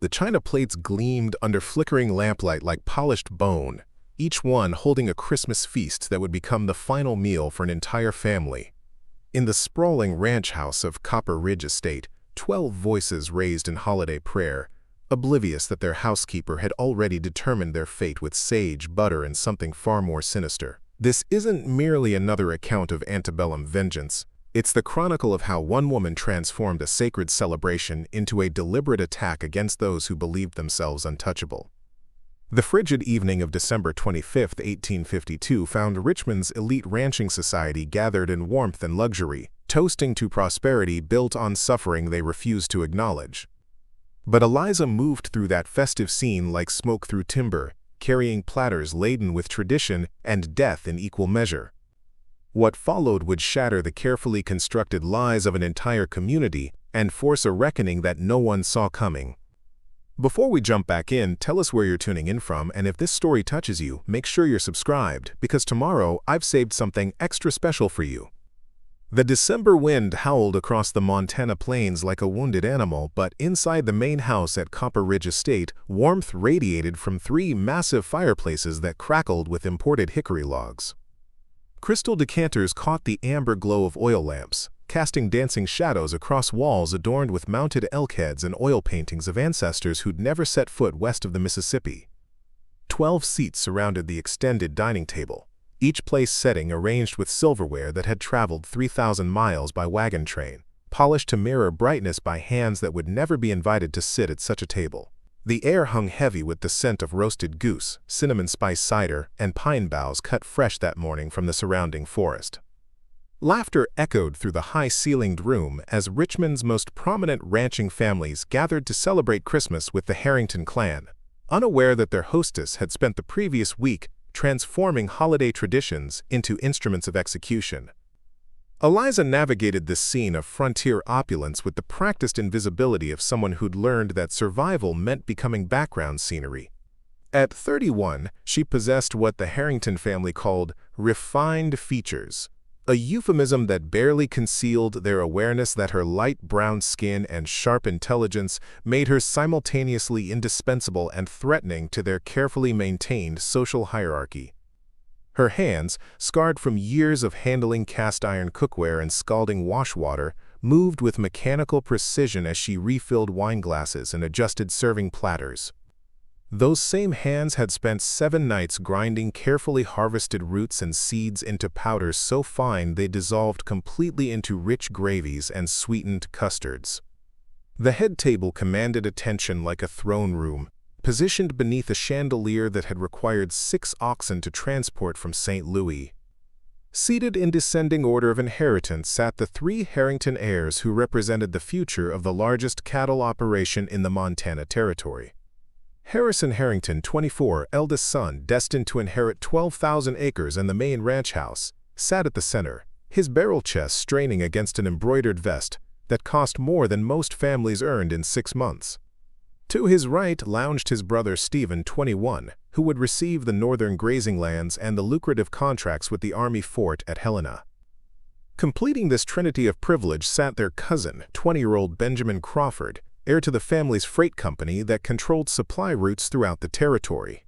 The china plates gleamed under flickering lamplight like polished bone, each one holding a Christmas feast that would become the final meal for an entire family. In the sprawling ranch house of Copper Ridge Estate, 12 voices raised in holiday prayer, oblivious that their housekeeper had already determined their fate with sage, butter, and something far more sinister. This isn't merely another account of antebellum vengeance. It's the chronicle of how one woman transformed a sacred celebration into a deliberate attack against those who believed themselves untouchable. The frigid evening of December 25, 1852 found Richmond's elite ranching society gathered in warmth and luxury, toasting to prosperity built on suffering they refused to acknowledge. But Eliza moved through that festive scene like smoke through timber, carrying platters laden with tradition and death in equal measure. What followed would shatter the carefully constructed lies of an entire community and force a reckoning that no one saw coming. Before we jump back in, tell us where you're tuning in from, and if this story touches you, make sure you're subscribed, because tomorrow I've saved something extra special for you. The December wind howled across the Montana plains like a wounded animal, but inside the main house at Copper Ridge Estate, warmth radiated from 3 massive fireplaces that crackled with imported hickory logs. Crystal decanters caught the amber glow of oil lamps, casting dancing shadows across walls adorned with mounted elk heads and oil paintings of ancestors who'd never set foot west of the Mississippi. 12 seats surrounded the extended dining table, each place setting arranged with silverware that had traveled 3,000 miles by wagon train, polished to mirror brightness by hands that would never be invited to sit at such a table. The air hung heavy with the scent of roasted goose, cinnamon spice cider, and pine boughs cut fresh that morning from the surrounding forest. Laughter echoed through the high-ceilinged room as Richmond's most prominent ranching families gathered to celebrate Christmas with the Harrington clan, unaware that their hostess had spent the previous week transforming holiday traditions into instruments of execution. Eliza navigated this scene of frontier opulence with the practiced invisibility of someone who'd learned that survival meant becoming background scenery. At 31, she possessed what the Harrington family called refined features, a euphemism that barely concealed their awareness that her light brown skin and sharp intelligence made her simultaneously indispensable and threatening to their carefully maintained social hierarchy. Her hands, scarred from years of handling cast-iron cookware and scalding wash water, moved with mechanical precision as she refilled wine glasses and adjusted serving platters. Those same hands had spent 7 nights grinding carefully harvested roots and seeds into powders so fine they dissolved completely into rich gravies and sweetened custards. The head table commanded attention like a throne room, positioned beneath a chandelier that had required 6 oxen to transport from St. Louis. Seated in descending order of inheritance sat the 3 Harrington heirs who represented the future of the largest cattle operation in the Montana Territory. Harrison Harrington, 24, eldest son, destined to inherit 12,000 acres and the main ranch house, sat at the center, his barrel chest straining against an embroidered vest that cost more than most families earned in 6 months. To his right lounged his brother Stephen, 21, who would receive the northern grazing lands and the lucrative contracts with the Army fort at Helena. Completing this trinity of privilege sat their cousin, 20-year-old Benjamin Crawford, heir to the family's freight company that controlled supply routes throughout the territory.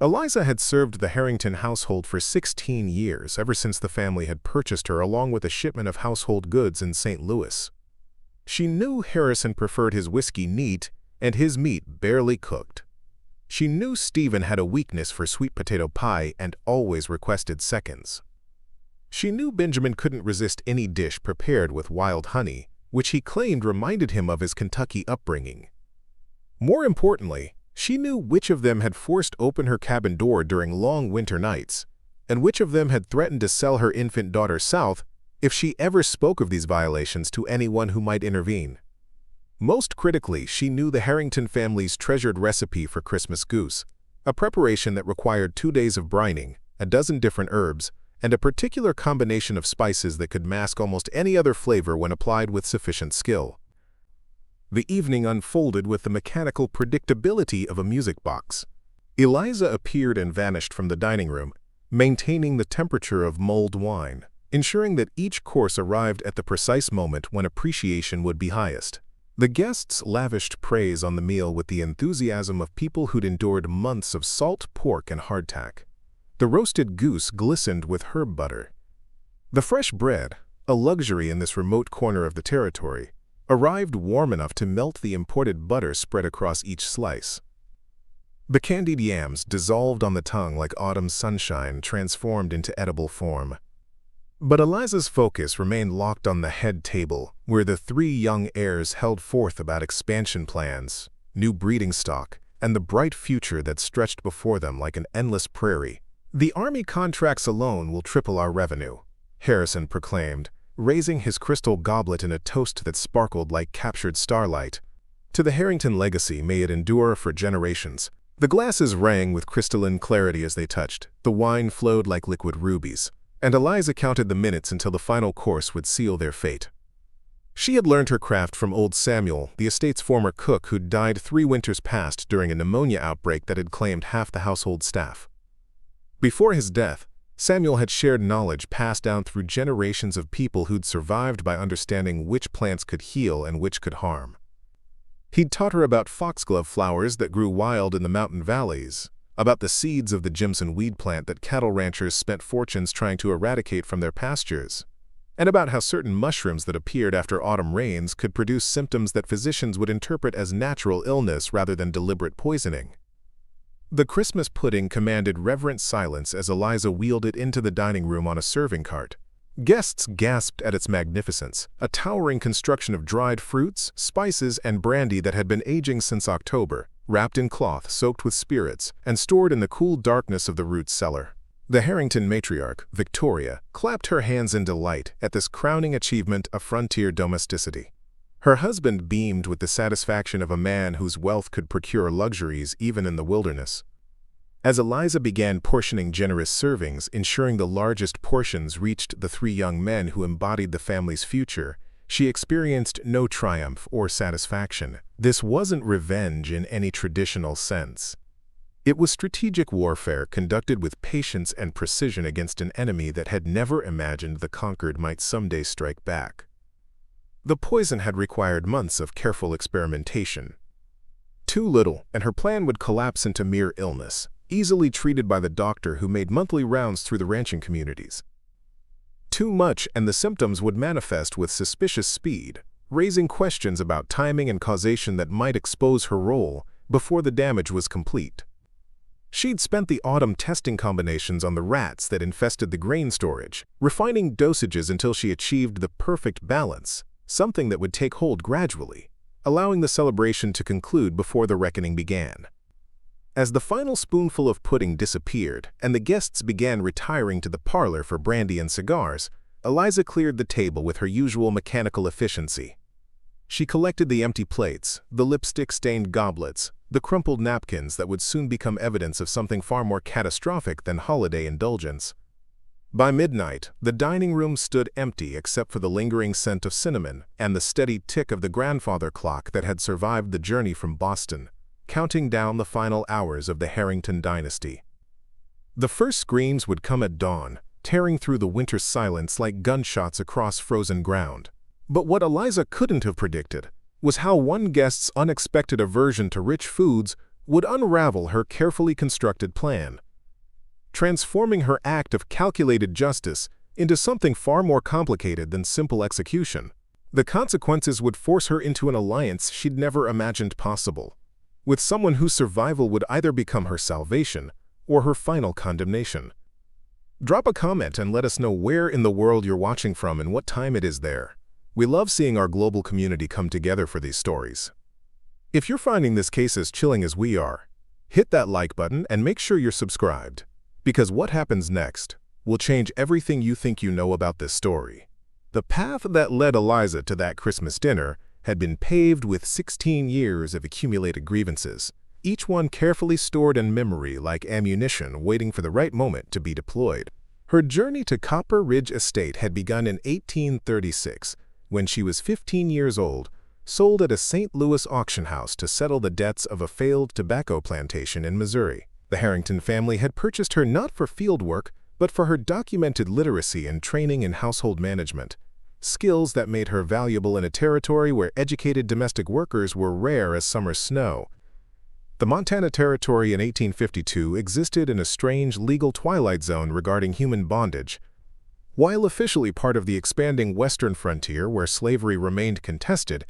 Eliza had served the Harrington household for 16 years, ever since the family had purchased her along with a shipment of household goods in St. Louis. She knew Harrison preferred his whiskey neat and his meat barely cooked. She knew Stephen had a weakness for sweet potato pie and always requested seconds. She knew Benjamin couldn't resist any dish prepared with wild honey, which he claimed reminded him of his Kentucky upbringing. More importantly, she knew which of them had forced open her cabin door during long winter nights, and which of them had threatened to sell her infant daughter south if she ever spoke of these violations to anyone who might intervene. Most critically, she knew the Harrington family's treasured recipe for Christmas goose, a preparation that required 2 days of brining, a dozen different herbs, and a particular combination of spices that could mask almost any other flavor when applied with sufficient skill. The evening unfolded with the mechanical predictability of a music box. Eliza appeared and vanished from the dining room, maintaining the temperature of mulled wine, ensuring that each course arrived at the precise moment when appreciation would be highest. The guests lavished praise on the meal with the enthusiasm of people who'd endured months of salt pork and hardtack. The roasted goose glistened with herb butter. The fresh bread, a luxury in this remote corner of the territory, arrived warm enough to melt the imported butter spread across each slice. The candied yams dissolved on the tongue like autumn sunshine transformed into edible form. But Eliza's focus remained locked on the head table, where the three young heirs held forth about expansion plans, new breeding stock, and the bright future that stretched before them like an endless prairie. "The Army contracts alone will triple our revenue," Harrison proclaimed, raising his crystal goblet in a toast that sparkled like captured starlight. "To the Harrington legacy, may it endure for generations." The glasses rang with crystalline clarity as they touched. The wine flowed like liquid rubies, and Eliza counted the minutes until the final course would seal their fate. She had learned her craft from old Samuel, the estate's former cook who'd died 3 winters past during a pneumonia outbreak that had claimed half the household staff. Before his death, Samuel had shared knowledge passed down through generations of people who'd survived by understanding which plants could heal and which could harm. He'd taught her about foxglove flowers that grew wild in the mountain valleys, about the seeds of the Jimson weed plant that cattle ranchers spent fortunes trying to eradicate from their pastures, and about how certain mushrooms that appeared after autumn rains could produce symptoms that physicians would interpret as natural illness rather than deliberate poisoning. The Christmas pudding commanded reverent silence as Eliza wheeled it into the dining room on a serving cart. Guests gasped at its magnificence, a towering construction of dried fruits, spices, and brandy that had been aging since October, wrapped in cloth soaked with spirits, and stored in the cool darkness of the root cellar. The Harrington matriarch, Victoria, clapped her hands in delight at this crowning achievement of frontier domesticity. Her husband beamed with the satisfaction of a man whose wealth could procure luxuries even in the wilderness. As Eliza began portioning generous servings, ensuring the largest portions reached the 3 young men who embodied the family's future, she experienced no triumph or satisfaction. This wasn't revenge in any traditional sense. It was strategic warfare conducted with patience and precision against an enemy that had never imagined the conquered might someday strike back. The poison had required months of careful experimentation. Too little, and her plan would collapse into mere illness, easily treated by the doctor who made monthly rounds through the ranching communities. Too much, and the symptoms would manifest with suspicious speed, raising questions about timing and causation that might expose her role before the damage was complete. She'd spent the autumn testing combinations on the rats that infested the grain storage, refining dosages until she achieved the perfect balance, something that would take hold gradually, allowing the celebration to conclude before the reckoning began. As the final spoonful of pudding disappeared and the guests began retiring to the parlor for brandy and cigars, Eliza cleared the table with her usual mechanical efficiency. She collected the empty plates, the lipstick-stained goblets, the crumpled napkins that would soon become evidence of something far more catastrophic than holiday indulgence. By midnight, the dining room stood empty except for the lingering scent of cinnamon and the steady tick of the grandfather clock that had survived the journey from Boston, counting down the final hours of the Harrington dynasty. The first screams would come at dawn, tearing through the winter silence like gunshots across frozen ground. But what Eliza couldn't have predicted was how one guest's unexpected aversion to rich foods would unravel her carefully constructed plan, transforming her act of calculated justice into something far more complicated than simple execution. The consequences would force her into an alliance she'd never imagined possible, with someone whose survival would either become her salvation or her final condemnation. Drop a comment and let us know where in the world you're watching from and what time it is there. We love seeing our global community come together for these stories. If you're finding this case as chilling as we are, hit that like button and make sure you're subscribed, because what happens next will change everything you think you know about this story. The path that led Eliza to that Christmas dinner had been paved with 16 years of accumulated grievances, each one carefully stored in memory like ammunition waiting for the right moment to be deployed. Her journey to Copper Ridge Estate had begun in 1836, when she was 15 years old, sold at a St. Louis auction house to settle the debts of a failed tobacco plantation in Missouri. The Harrington family had purchased her not for field work, but for her documented literacy and training in household management. skills that made her valuable in a territory where educated domestic workers were rare as summer snow. The Montana Territory in 1852 existed in a strange legal twilight zone regarding human bondage. While officially part of the expanding western frontier where slavery remained contested,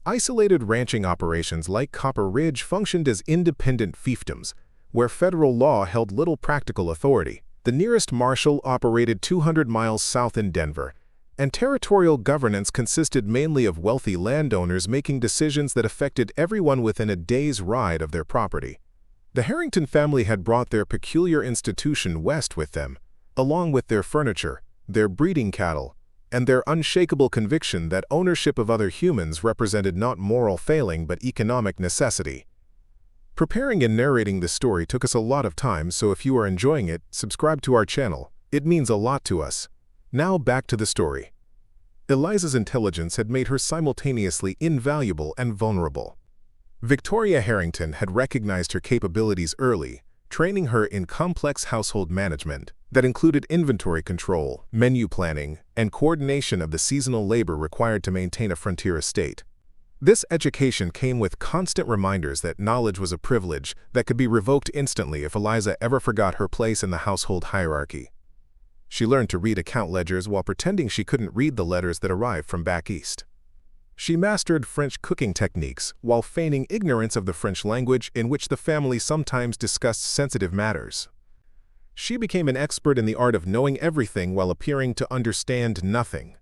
isolated ranching operations like Copper Ridge functioned as independent fiefdoms, where federal law held little practical authority. The nearest marshal operated 200 miles south in Denver, and territorial governance consisted mainly of wealthy landowners making decisions that affected everyone within a day's ride of their property. The Harrington family had brought their peculiar institution west with them, along with their furniture, their breeding cattle, and their unshakable conviction that ownership of other humans represented not moral failing but economic necessity. Preparing and narrating this story took us a lot of time, so if you are enjoying it, subscribe to our channel. It means a lot to us. Now back to the story. Eliza's intelligence had made her simultaneously invaluable and vulnerable. Victoria Harrington had recognized her capabilities early, training her in complex household management that included inventory control, menu planning, and coordination of the seasonal labor required to maintain a frontier estate. This education came with constant reminders that knowledge was a privilege that could be revoked instantly if Eliza ever forgot her place in the household hierarchy. She learned to read account ledgers while pretending she couldn't read the letters that arrived from back east. She mastered French cooking techniques while feigning ignorance of the French language in which the family sometimes discussed sensitive matters. She became an expert in the art of knowing everything while appearing to understand nothing.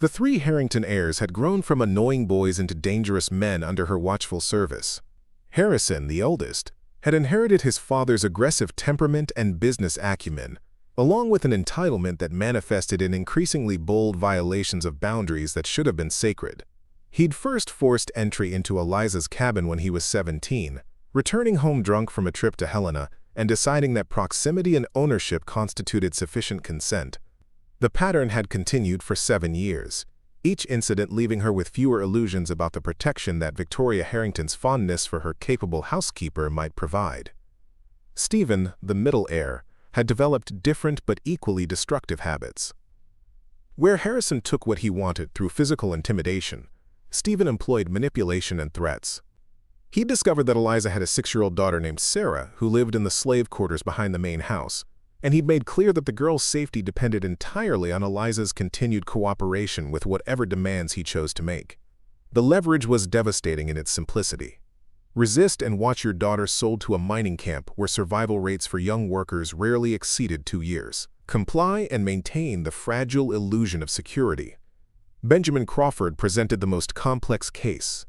The three Harrington heirs had grown from annoying boys into dangerous men under her watchful service. Harrison, the eldest, had inherited his father's aggressive temperament and business acumen, along with an entitlement that manifested in increasingly bold violations of boundaries that should have been sacred. He'd first forced entry into Eliza's cabin when he was 17, returning home drunk from a trip to Helena and deciding that proximity and ownership constituted sufficient consent. The pattern had continued for 7 years, each incident leaving her with fewer illusions about the protection that Victoria Harrington's fondness for her capable housekeeper might provide. Stephen, the middle heir, had developed different but equally destructive habits. Where Harrison took what he wanted through physical intimidation, Stephen employed manipulation and threats. He discovered that Eliza had a 6-year-old daughter named Sarah who lived in the slave quarters behind the main house, and he'd made clear that the girl's safety depended entirely on Eliza's continued cooperation with whatever demands he chose to make. The leverage was devastating in its simplicity. Resist and watch your daughter sold to a mining camp where survival rates for young workers rarely exceeded 2 years. Comply and maintain the fragile illusion of security. Benjamin Crawford presented the most complex case.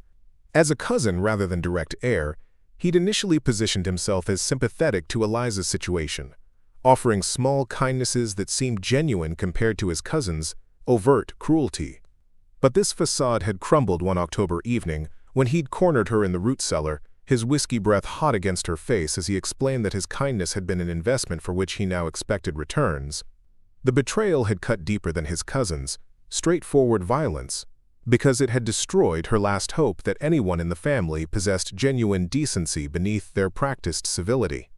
As a cousin rather than direct heir, he'd initially positioned himself as sympathetic to Eliza's situation, offering small kindnesses that seemed genuine compared to his cousin's overt cruelty. But this facade had crumbled one October evening when he'd cornered her in the root cellar, his whiskey breath hot against her face as he explained that his kindness had been an investment for which he now expected returns. The betrayal had cut deeper than his cousin's straightforward violence, because it had destroyed her last hope that anyone in the family possessed genuine decency beneath their practiced civility.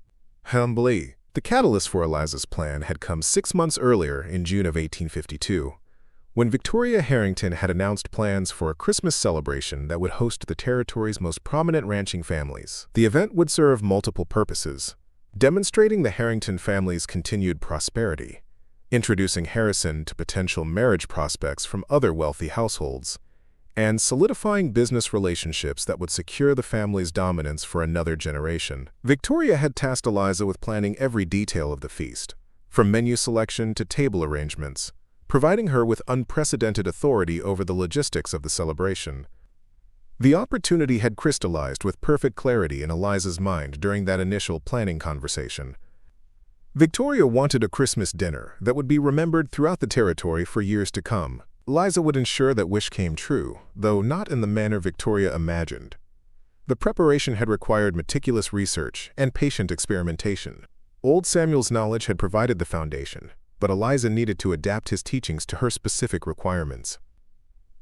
Humbly, the catalyst for Eliza's plan had come 6 months earlier in June of 1852, when Victoria Harrington had announced plans for a Christmas celebration that would host the territory's most prominent ranching families. The event would serve multiple purposes, demonstrating the Harrington family's continued prosperity, introducing Harrison to potential marriage prospects from other wealthy households, and solidifying business relationships that would secure the family's dominance for another generation. Victoria had tasked Eliza with planning every detail of the feast, from menu selection to table arrangements, providing her with unprecedented authority over the logistics of the celebration. The opportunity had crystallized with perfect clarity in Eliza's mind during that initial planning conversation. Victoria wanted a Christmas dinner that would be remembered throughout the territory for years to come. Eliza would ensure that wish came true, though not in the manner Victoria imagined. The preparation had required meticulous research and patient experimentation. Old Samuel's knowledge had provided the foundation, but Eliza needed to adapt his teachings to her specific requirements.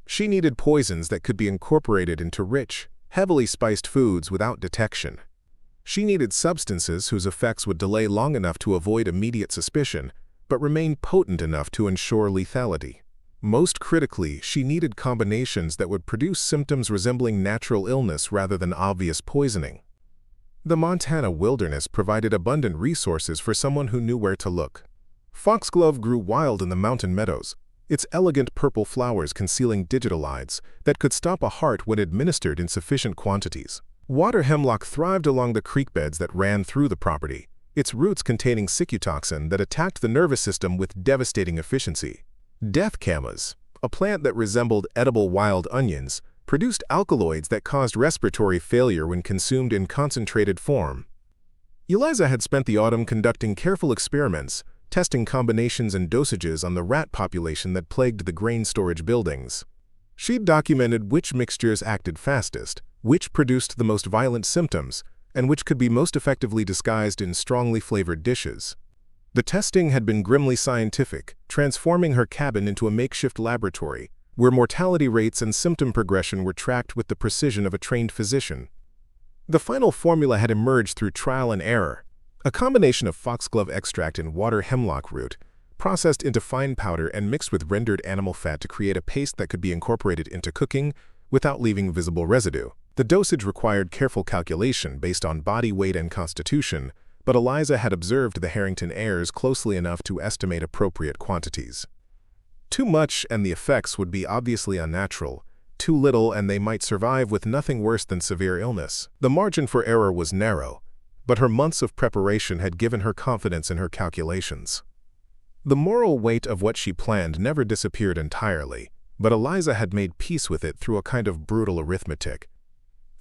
She needed poisons that could be incorporated into rich, heavily spiced foods without detection. She needed substances whose effects would delay long enough to avoid immediate suspicion, but remain potent enough to ensure lethality. Most critically, she needed combinations that would produce symptoms resembling natural illness rather than obvious poisoning. The Montana wilderness provided abundant resources for someone who knew where to look. Foxglove grew wild in the mountain meadows, its elegant purple flowers concealing digitalides that could stop a heart when administered in sufficient quantities. Water hemlock thrived along the creek beds that ran through the property, its roots containing cycutoxin that attacked the nervous system with devastating efficiency. Death camas, a plant that resembled edible wild onions, produced alkaloids that caused respiratory failure when consumed in concentrated form. Eliza had spent the autumn conducting careful experiments, testing combinations and dosages on the rat population that plagued the grain storage buildings. She'd documented which mixtures acted fastest, which produced the most violent symptoms, and which could be most effectively disguised in strongly flavored dishes. The testing had been grimly scientific, transforming her cabin into a makeshift laboratory, where mortality rates and symptom progression were tracked with the precision of a trained physician. The final formula had emerged through trial and error, a combination of foxglove extract and water hemlock root, processed into fine powder and mixed with rendered animal fat to create a paste that could be incorporated into cooking without leaving visible residue. The dosage required careful calculation based on body weight and constitution, but Eliza had observed the Harrington heirs closely enough to estimate appropriate quantities. Too much and the effects would be obviously unnatural, too little and they might survive with nothing worse than severe illness. The margin for error was narrow, but her months of preparation had given her confidence in her calculations. The moral weight of what she planned never disappeared entirely, but Eliza had made peace with it through a kind of brutal arithmetic.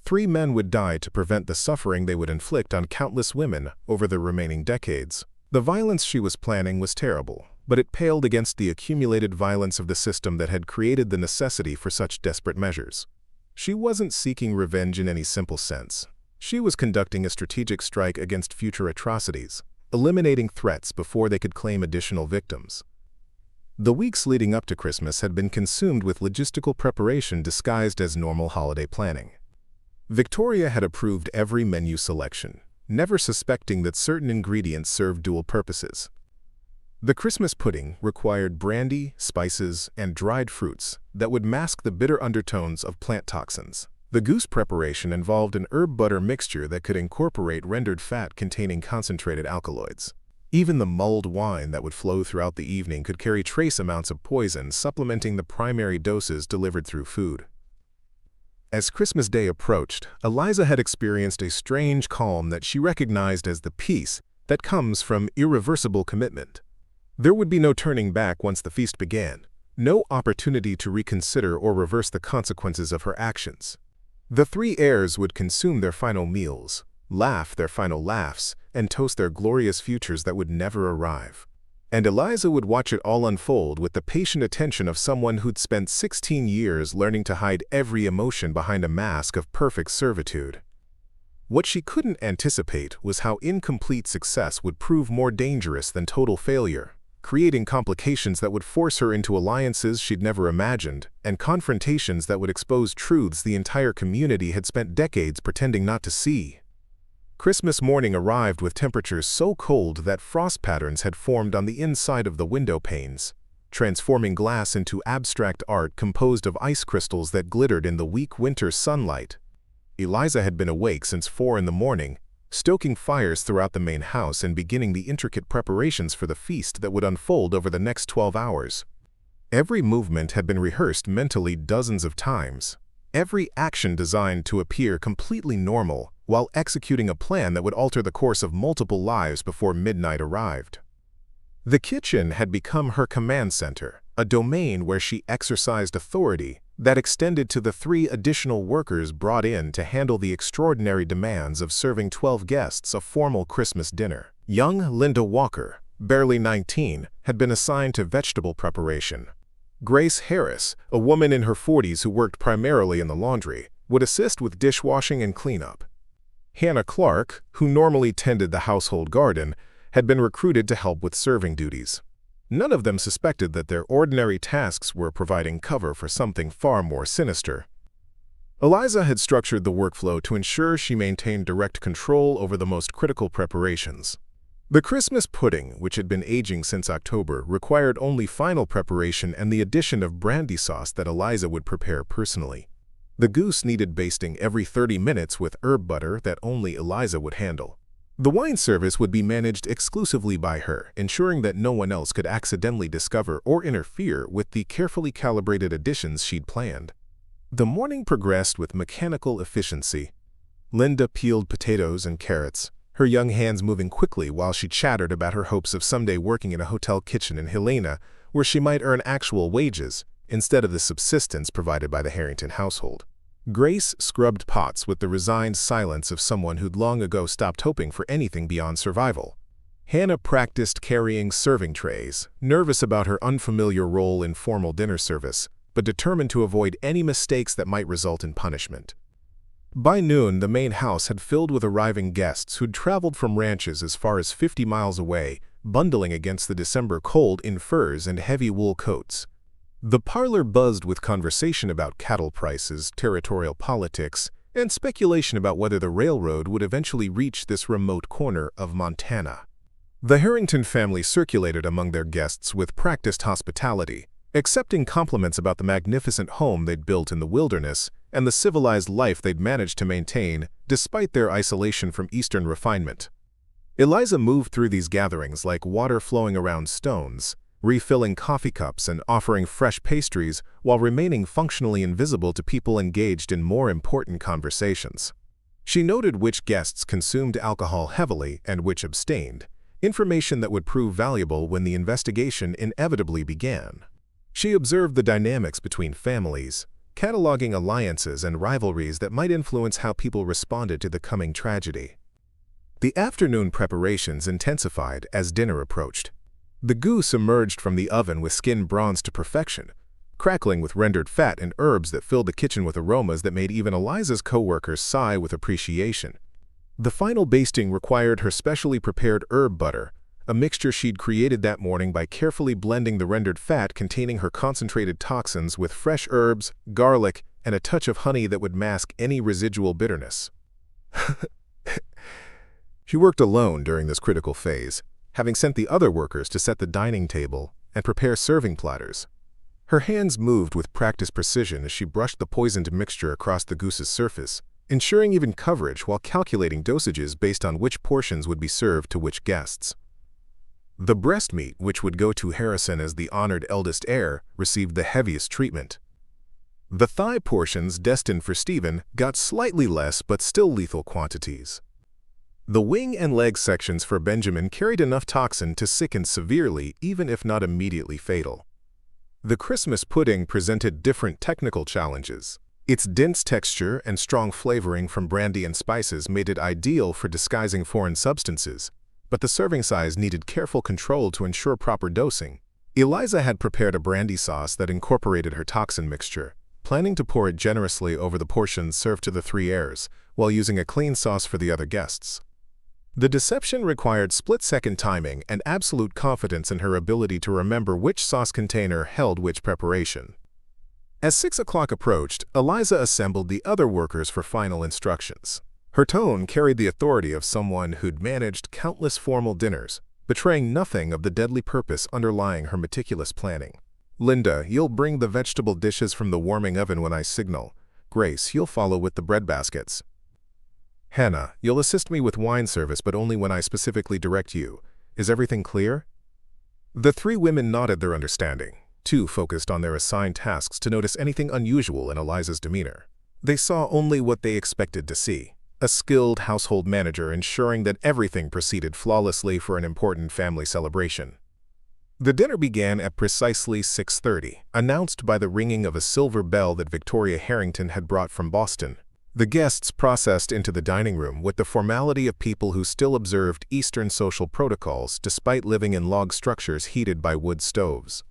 3 men would die to prevent the suffering they would inflict on countless women over the remaining decades. The violence she was planning was terrible, but it paled against the accumulated violence of the system that had created the necessity for such desperate measures. She wasn't seeking revenge in any simple sense. She was conducting a strategic strike against future atrocities, eliminating threats before they could claim additional victims. The weeks leading up to Christmas had been consumed with logistical preparation disguised as normal holiday planning. Victoria had approved every menu selection, never suspecting that certain ingredients served dual purposes. The Christmas pudding required brandy, spices, and dried fruits that would mask the bitter undertones of plant toxins. The goose preparation involved an herb butter mixture that could incorporate rendered fat containing concentrated alkaloids. Even the mulled wine that would flow throughout the evening could carry trace amounts of poison, supplementing the primary doses delivered through food. As Christmas Day approached, Eliza had experienced a strange calm that she recognized as the peace that comes from irreversible commitment. There would be no turning back once the feast began, no opportunity to reconsider or reverse the consequences of her actions. The 3 heirs would consume their final meals, laugh their final laughs, and toast their glorious futures that would never arrive. And Eliza would watch it all unfold with the patient attention of someone who'd spent 16 years learning to hide every emotion behind a mask of perfect servitude. What she couldn't anticipate was how incomplete success would prove more dangerous than total failure, creating complications that would force her into alliances she'd never imagined, and confrontations that would expose truths the entire community had spent decades pretending not to see. Christmas morning arrived with temperatures so cold that frost patterns had formed on the inside of the window panes, transforming glass into abstract art composed of ice crystals that glittered in the weak winter sunlight. Eliza had been awake since 4 in the morning, stoking fires throughout the main house and beginning the intricate preparations for the feast that would unfold over the next 12 hours. Every movement had been rehearsed mentally dozens of times, every action designed to appear completely normal, while executing a plan that would alter the course of multiple lives before midnight arrived. The kitchen had become her command center, a domain where she exercised authority that extended to the 3 additional workers brought in to handle the extraordinary demands of serving 12 guests a formal Christmas dinner. Young Linda Walker, barely 19, had been assigned to vegetable preparation. Grace Harris, a woman in her 40s who worked primarily in the laundry, would assist with dishwashing and cleanup. Hannah Clark, who normally tended the household garden, had been recruited to help with serving duties. None of them suspected that their ordinary tasks were providing cover for something far more sinister. Eliza had structured the workflow to ensure she maintained direct control over the most critical preparations. The Christmas pudding, which had been aging since October, required only final preparation and the addition of brandy sauce that Eliza would prepare personally. The goose needed basting every 30 minutes with herb butter that only Eliza would handle. The wine service would be managed exclusively by her, ensuring that no one else could accidentally discover or interfere with the carefully calibrated additions she'd planned. The morning progressed with mechanical efficiency. Linda peeled potatoes and carrots, her young hands moving quickly while she chattered about her hopes of someday working in a hotel kitchen in Helena, where she might earn actual wages instead of the subsistence provided by the Harrington household. Grace scrubbed pots with the resigned silence of someone who'd long ago stopped hoping for anything beyond survival. Hannah practiced carrying serving trays, nervous about her unfamiliar role in formal dinner service, but determined to avoid any mistakes that might result in punishment. By noon, the main house had filled with arriving guests who'd traveled from ranches as far as 50 miles away, bundling against the December cold in furs and heavy wool coats. The parlor buzzed with conversation about cattle prices, territorial politics, and speculation about whether the railroad would eventually reach this remote corner of Montana. The Harrington family circulated among their guests with practiced hospitality, accepting compliments about the magnificent home they'd built in the wilderness and the civilized life they'd managed to maintain despite their isolation from Eastern refinement. Eliza moved through these gatherings like water flowing around stones, refilling coffee cups and offering fresh pastries while remaining functionally invisible to people engaged in more important conversations. She noted which guests consumed alcohol heavily and which abstained, information that would prove valuable when the investigation inevitably began. She observed the dynamics between families, cataloging alliances and rivalries that might influence how people responded to the coming tragedy. The afternoon preparations intensified as dinner approached. The goose emerged from the oven with skin bronzed to perfection, crackling with rendered fat and herbs that filled the kitchen with aromas that made even Eliza's co-workers sigh with appreciation. The final basting required her specially prepared herb butter, a mixture she'd created that morning by carefully blending the rendered fat containing her concentrated toxins with fresh herbs, garlic, and a touch of honey that would mask any residual bitterness. She worked alone during this critical phase, having sent the other workers to set the dining table and prepare serving platters. Her hands moved with practiced precision as she brushed the poisoned mixture across the goose's surface, ensuring even coverage while calculating dosages based on which portions would be served to which guests. The breast meat, which would go to Harrison as the honored eldest heir, received the heaviest treatment. The thigh portions, destined for Stephen, got slightly less but still lethal quantities. The wing and leg sections for Benjamin carried enough toxin to sicken severely, even if not immediately fatal. The Christmas pudding presented different technical challenges. Its dense texture and strong flavoring from brandy and spices made it ideal for disguising foreign substances, but the serving size needed careful control to ensure proper dosing. Eliza had prepared a brandy sauce that incorporated her toxin mixture, planning to pour it generously over the portions served to the 3 heirs, while using a clean sauce for the other guests. The deception required split-second timing and absolute confidence in her ability to remember which sauce container held which preparation. As 6 o'clock approached, Eliza assembled the other workers for final instructions. Her tone carried the authority of someone who'd managed countless formal dinners, betraying nothing of the deadly purpose underlying her meticulous planning. Linda, you'll bring the vegetable dishes from the warming oven when I signal. Grace, you'll follow with the bread baskets. Hannah, you'll assist me with wine service, but only when I specifically direct you. Is everything clear? The 3 women nodded their understanding, too focused on their assigned tasks to notice anything unusual in Eliza's demeanor. They saw only what they expected to see, a skilled household manager ensuring that everything proceeded flawlessly for an important family celebration. The dinner began at precisely 6:30, announced by the ringing of a silver bell that Victoria Harrington had brought from Boston. The guests processed into the dining room with the formality of people who still observed Eastern social protocols despite living in log structures heated by wood stoves.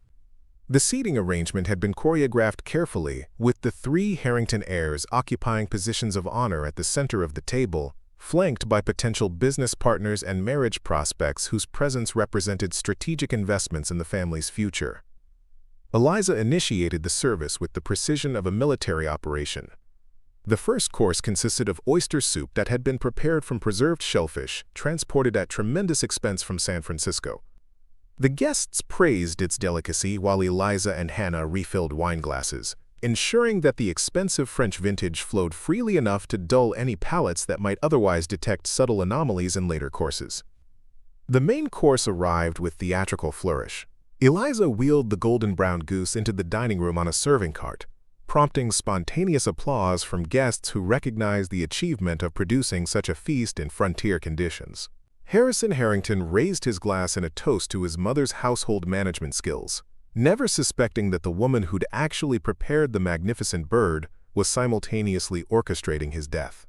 The seating arrangement had been choreographed carefully, with the 3 Harrington heirs occupying positions of honor at the center of the table, flanked by potential business partners and marriage prospects whose presence represented strategic investments in the family's future. Eliza initiated the service with the precision of a military operation. The first course consisted of oyster soup that had been prepared from preserved shellfish, transported at tremendous expense from San Francisco. The guests praised its delicacy while Eliza and Hannah refilled wine glasses, ensuring that the expensive French vintage flowed freely enough to dull any palates that might otherwise detect subtle anomalies in later courses. The main course arrived with theatrical flourish. Eliza wheeled the golden brown goose into the dining room on a serving cart, prompting spontaneous applause from guests who recognized the achievement of producing such a feast in frontier conditions. Harrison Harrington raised his glass in a toast to his mother's household management skills, never suspecting that the woman who'd actually prepared the magnificent bird was simultaneously orchestrating his death.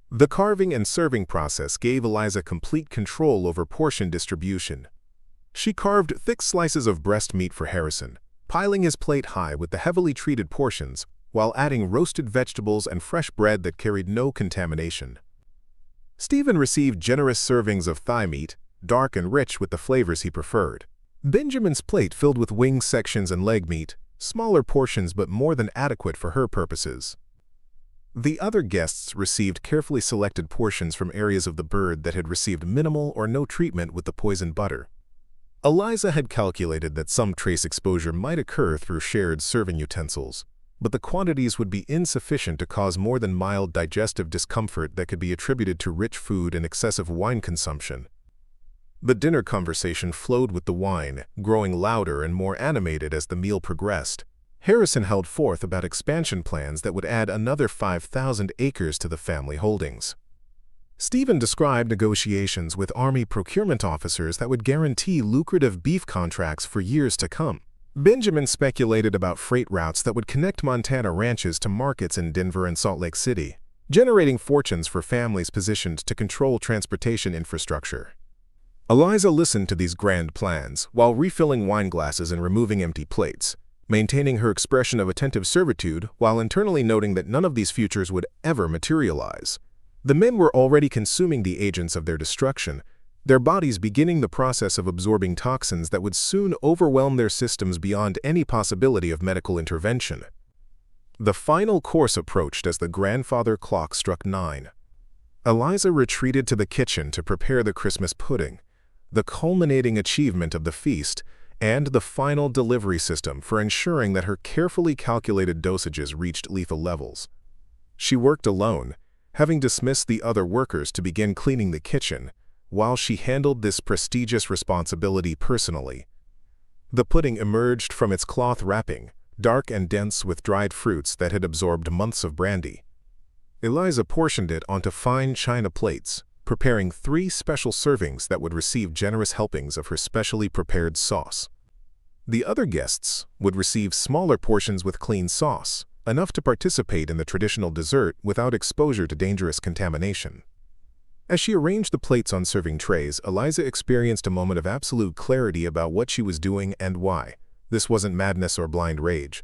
The carving and serving process gave Eliza complete control over portion distribution. She carved thick slices of breast meat for Harrison, piling his plate high with the heavily treated portions, while adding roasted vegetables and fresh bread that carried no contamination. Stephen received generous servings of thigh meat, dark and rich with the flavors he preferred. Benjamin's plate filled with wing sections and leg meat, smaller portions but more than adequate for her purposes. The other guests received carefully selected portions from areas of the bird that had received minimal or no treatment with the poison butter. Eliza had calculated that some trace exposure might occur through shared serving utensils, but the quantities would be insufficient to cause more than mild digestive discomfort that could be attributed to rich food and excessive wine consumption. The dinner conversation flowed with the wine, growing louder and more animated as the meal progressed. Harrison held forth about expansion plans that would add another 5,000 acres to the family holdings. Stephen described negotiations with Army procurement officers that would guarantee lucrative beef contracts for years to come. Benjamin speculated about freight routes that would connect Montana ranches to markets in Denver and Salt Lake City, generating fortunes for families positioned to control transportation infrastructure. Eliza listened to these grand plans while refilling wine glasses and removing empty plates, maintaining her expression of attentive servitude while internally noting that none of these futures would ever materialize. The men were already consuming the agents of their destruction, their bodies beginning the process of absorbing toxins that would soon overwhelm their systems beyond any possibility of medical intervention. The final course approached as the grandfather clock struck 9. Eliza retreated to the kitchen to prepare the Christmas pudding, the culminating achievement of the feast, and the final delivery system for ensuring that her carefully calculated dosages reached lethal levels. She worked alone, having dismissed the other workers to begin cleaning the kitchen, while she handled this prestigious responsibility personally. The pudding emerged from its cloth wrapping, dark and dense with dried fruits that had absorbed months of brandy. Eliza portioned it onto fine china plates, preparing 3 special servings that would receive generous helpings of her specially prepared sauce. The other guests would receive smaller portions with clean sauce, enough to participate in the traditional dessert without exposure to dangerous contamination. As she arranged the plates on serving trays, Eliza experienced a moment of absolute clarity about what she was doing and why. This wasn't madness or blind rage.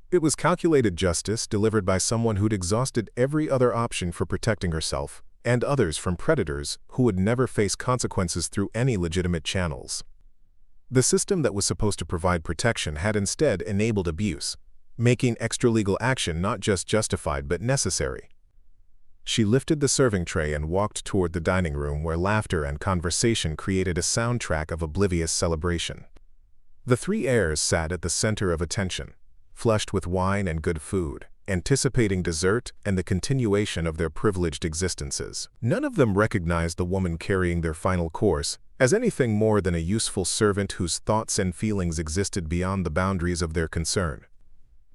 It was calculated justice delivered by someone who'd exhausted every other option for protecting herself and others from predators who would never face consequences through any legitimate channels. The system that was supposed to provide protection had instead enabled abuse, making extra-legal action not just justified but necessary. She lifted the serving tray and walked toward the dining room where laughter and conversation created a soundtrack of oblivious celebration. The 3 heirs sat at the center of attention, flushed with wine and good food, anticipating dessert and the continuation of their privileged existences. None of them recognized the woman carrying their final course as anything more than a useful servant whose thoughts and feelings existed beyond the boundaries of their concern.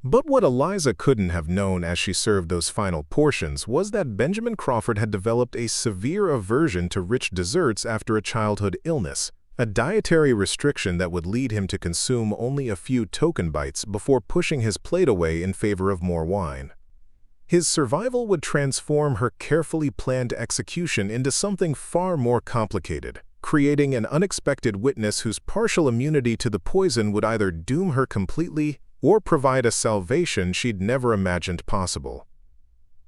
But what Eliza couldn't have known as she served those final portions was that Benjamin Crawford had developed a severe aversion to rich desserts after a childhood illness, a dietary restriction that would lead him to consume only a few token bites before pushing his plate away in favor of more wine. His survival would transform her carefully planned execution into something far more complicated, creating an unexpected witness whose partial immunity to the poison would either doom her completely or provide a salvation she'd never imagined possible.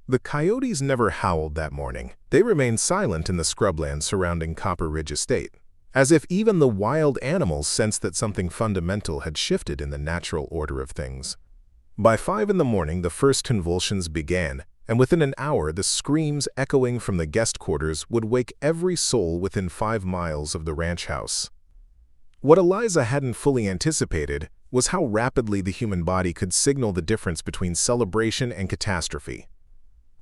The coyotes never howled that morning. They remained silent in the scrubland surrounding Copper Ridge Estate, as if even the wild animals sensed that something fundamental had shifted in the natural order of things. By 5 in the morning, the first convulsions began, and within an hour the screams echoing from the guest quarters would wake every soul within 5 miles of the ranch house. What Eliza hadn't fully anticipated was how rapidly the human body could signal the difference between celebration and catastrophe.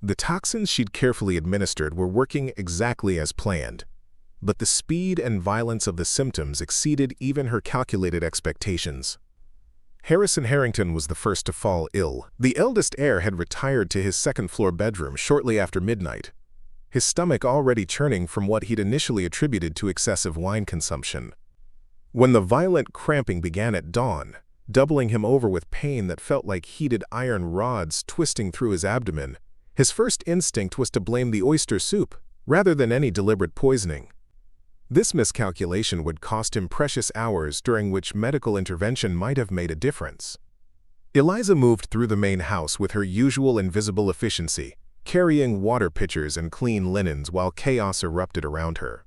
The toxins she'd carefully administered were working exactly as planned, but the speed and violence of the symptoms exceeded even her calculated expectations. Harrison Harrington was the first to fall ill. The eldest heir had retired to his second-floor bedroom shortly after midnight, his stomach already churning from what he'd initially attributed to excessive wine consumption. When the violent cramping began at dawn, doubling him over with pain that felt like heated iron rods twisting through his abdomen, his first instinct was to blame the oyster soup, rather than any deliberate poisoning. This miscalculation would cost him precious hours during which medical intervention might have made a difference. Eliza moved through the main house with her usual invisible efficiency, carrying water pitchers and clean linens while chaos erupted around her.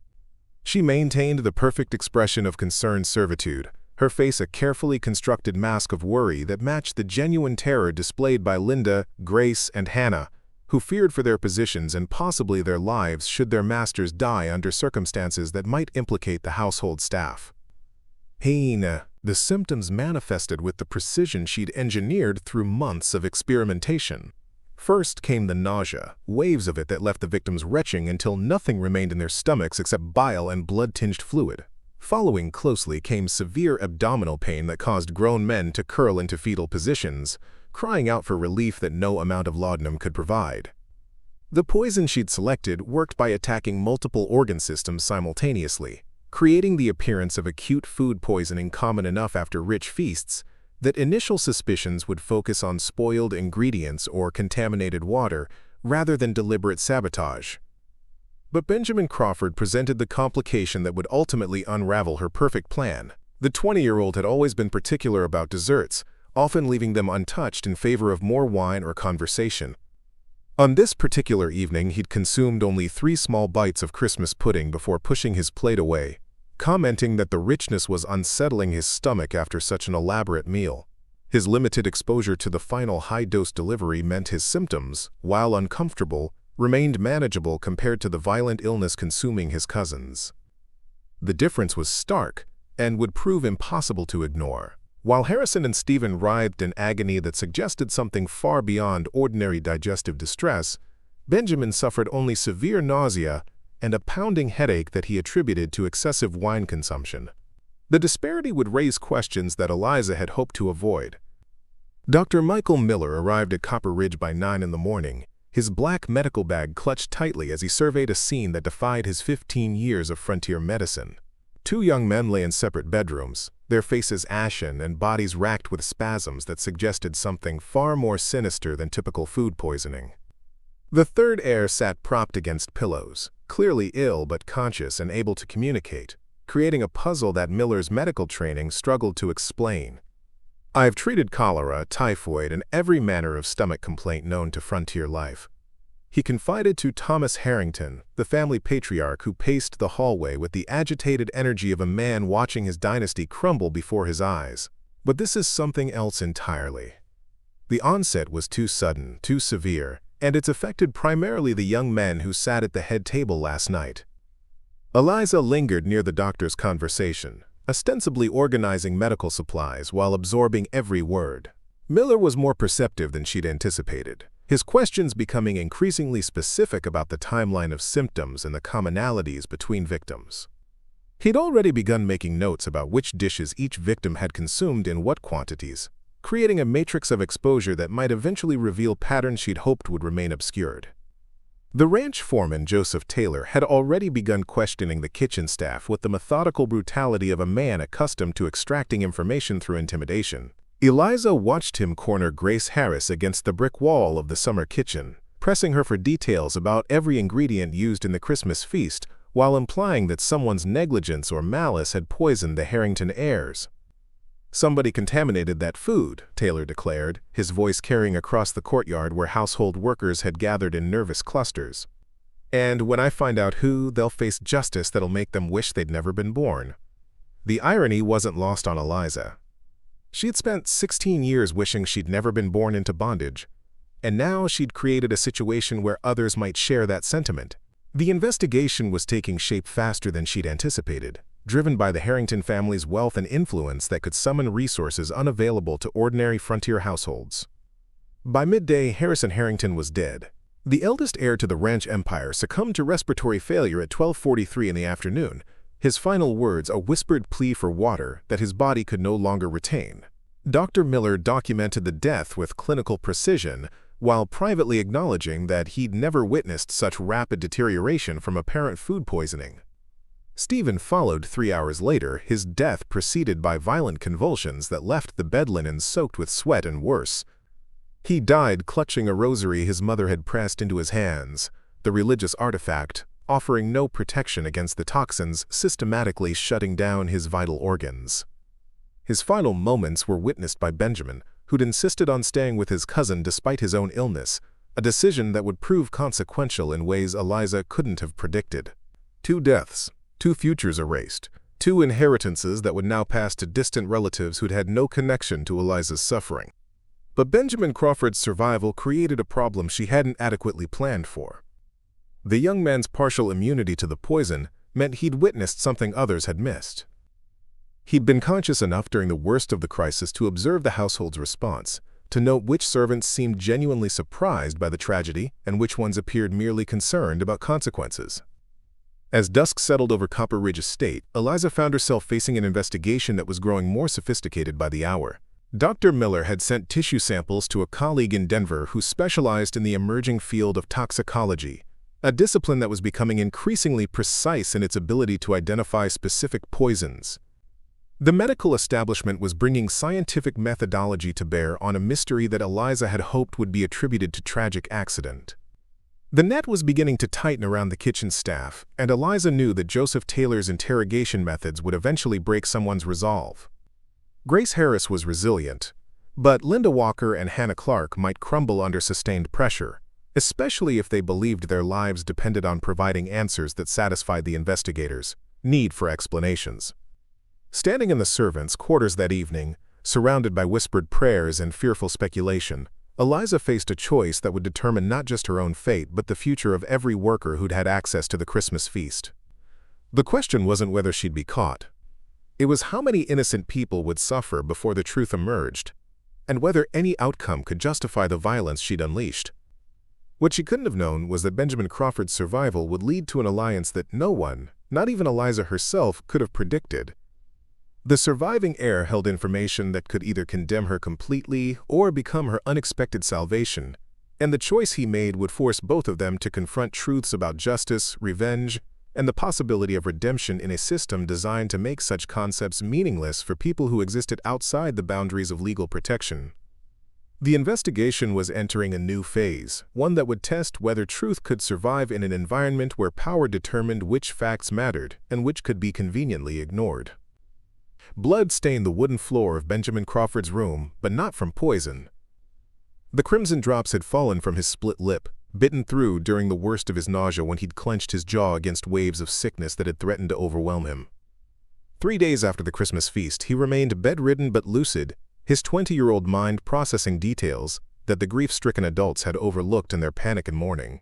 She maintained the perfect expression of concerned servitude, her face a carefully constructed mask of worry that matched the genuine terror displayed by Linda, Grace, and Hannah, who feared for their positions and possibly their lives should their masters die under circumstances that might implicate the household staff. The symptoms manifested with the precision she'd engineered through months of experimentation. First came the nausea, waves of it that left the victims retching until nothing remained in their stomachs except bile and blood-tinged fluid. Following closely came severe abdominal pain that caused grown men to curl into fetal positions, crying out for relief that no amount of laudanum could provide. The poison she'd selected worked by attacking multiple organ systems simultaneously, creating the appearance of acute food poisoning common enough after rich feasts that initial suspicions would focus on spoiled ingredients or contaminated water rather than deliberate sabotage. But Benjamin Crawford presented the complication that would ultimately unravel her perfect plan. The 20-year-old had always been particular about desserts, often leaving them untouched in favor of more wine or conversation. On this particular evening, he'd consumed only 3 small bites of Christmas pudding before pushing his plate away, commenting that the richness was unsettling his stomach after such an elaborate meal. His limited exposure to the final high-dose delivery meant his symptoms, while uncomfortable, remained manageable compared to the violent illness consuming his cousins. The difference was stark and would prove impossible to ignore. While Harrison and Stephen writhed in agony that suggested something far beyond ordinary digestive distress, Benjamin suffered only severe nausea and a pounding headache that he attributed to excessive wine consumption. The disparity would raise questions that Eliza had hoped to avoid. Dr. Michael Miller arrived at Copper Ridge by 9 in the morning, his black medical bag clutched tightly as he surveyed a scene that defied his 15 years of frontier medicine. 2 young men lay in separate bedrooms, their faces ashen and bodies racked with spasms that suggested something far more sinister than typical food poisoning. The third heir sat propped against pillows, clearly ill but conscious and able to communicate, creating a puzzle that Miller's medical training struggled to explain. "I've treated cholera, typhoid, and every manner of stomach complaint known to frontier life," he confided to Thomas Harrington, the family patriarch who paced the hallway with the agitated energy of a man watching his dynasty crumble before his eyes. But this is something else entirely. The onset was too sudden, too severe, and it's affected primarily the young men who sat at the head table last night. Eliza lingered near the doctor's conversation, ostensibly organizing medical supplies while absorbing every word. Miller was more perceptive than she'd anticipated, his questions becoming increasingly specific about the timeline of symptoms and the commonalities between victims. He'd already begun making notes about which dishes each victim had consumed in what quantities, creating a matrix of exposure that might eventually reveal patterns she'd hoped would remain obscured. The ranch foreman, Joseph Taylor, had already begun questioning the kitchen staff with the methodical brutality of a man accustomed to extracting information through intimidation. Eliza watched him corner Grace Harris against the brick wall of the summer kitchen, pressing her for details about every ingredient used in the Christmas feast, while implying that someone's negligence or malice had poisoned the Harrington heirs. "Somebody contaminated that food," Taylor declared, his voice carrying across the courtyard where household workers had gathered in nervous clusters. "And when I find out who, they'll face justice that'll make them wish they'd never been born." The irony wasn't lost on Eliza. She'd spent 16 years wishing she'd never been born into bondage, and now she'd created a situation where others might share that sentiment. The investigation was taking shape faster than she'd anticipated, driven by the Harrington family's wealth and influence that could summon resources unavailable to ordinary frontier households. By midday, Harrison Harrington was dead. The eldest heir to the ranch empire succumbed to respiratory failure at 12:43 in the afternoon, his final words a whispered plea for water that his body could no longer retain. Dr. Miller documented the death with clinical precision, while privately acknowledging that he'd never witnessed such rapid deterioration from apparent food poisoning. Stephen followed 3 hours later, his death preceded by violent convulsions that left the bed linen soaked with sweat and worse. He died clutching a rosary his mother had pressed into his hands, the religious artifact offering no protection against the toxins systematically shutting down his vital organs. His final moments were witnessed by Benjamin, who'd insisted on staying with his cousin despite his own illness, a decision that would prove consequential in ways Eliza couldn't have predicted. 2 deaths, 2 futures erased, 2 inheritances that would now pass to distant relatives who'd had no connection to Eliza's suffering. But Benjamin Crawford's survival created a problem she hadn't adequately planned for. The young man's partial immunity to the poison meant he'd witnessed something others had missed. He'd been conscious enough during the worst of the crisis to observe the household's response, to note which servants seemed genuinely surprised by the tragedy and which ones appeared merely concerned about consequences. As dusk settled over Copper Ridge Estate, Eliza found herself facing an investigation that was growing more sophisticated by the hour. Dr. Miller had sent tissue samples to a colleague in Denver who specialized in the emerging field of toxicology, a discipline that was becoming increasingly precise in its ability to identify specific poisons. The medical establishment was bringing scientific methodology to bear on a mystery that Eliza had hoped would be attributed to tragic accident. The net was beginning to tighten around the kitchen staff, and Eliza knew that Joseph Taylor's interrogation methods would eventually break someone's resolve. Grace Harris was resilient, but Linda Walker and Hannah Clark might crumble under sustained pressure, especially if they believed their lives depended on providing answers that satisfied the investigators' need for explanations. Standing in the servants' quarters that evening, surrounded by whispered prayers and fearful speculation, Eliza faced a choice that would determine not just her own fate but the future of every worker who'd had access to the Christmas feast. The question wasn't whether she'd be caught. It was how many innocent people would suffer before the truth emerged, and whether any outcome could justify the violence she'd unleashed. What she couldn't have known was that Benjamin Crawford's survival would lead to an alliance that no one, not even Eliza herself, could have predicted. The surviving heir held information that could either condemn her completely or become her unexpected salvation, and the choice he made would force both of them to confront truths about justice, revenge, and the possibility of redemption in a system designed to make such concepts meaningless for people who existed outside the boundaries of legal protection. The investigation was entering a new phase, one that would test whether truth could survive in an environment where power determined which facts mattered and which could be conveniently ignored. Blood stained the wooden floor of Benjamin Crawford's room, but not from poison. The crimson drops had fallen from his split lip, bitten through during the worst of his nausea when he'd clenched his jaw against waves of sickness that had threatened to overwhelm him. 3 days after the Christmas feast, he remained bedridden but lucid, his 20-year-old mind processing details that the grief-stricken adults had overlooked in their panic and mourning.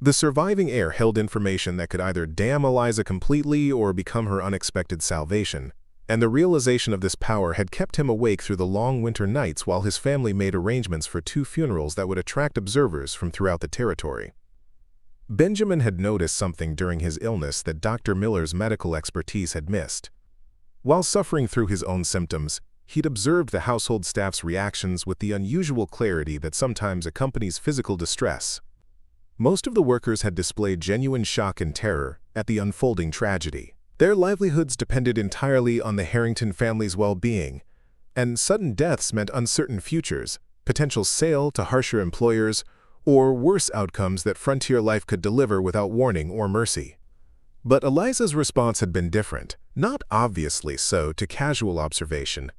The surviving heir held information that could either damn Eliza completely or become her unexpected salvation, and the realization of this power had kept him awake through the long winter nights while his family made arrangements for 2 funerals that would attract observers from throughout the territory. Benjamin had noticed something during his illness that Dr. Miller's medical expertise had missed. While suffering through his own symptoms, he'd observed the household staff's reactions with the unusual clarity that sometimes accompanies physical distress. Most of the workers had displayed genuine shock and terror at the unfolding tragedy. Their livelihoods depended entirely on the Harrington family's well-being, and sudden deaths meant uncertain futures, potential sale to harsher employers, or worse outcomes that frontier life could deliver without warning or mercy. But Eliza's response had been different, not obviously so to casual observation.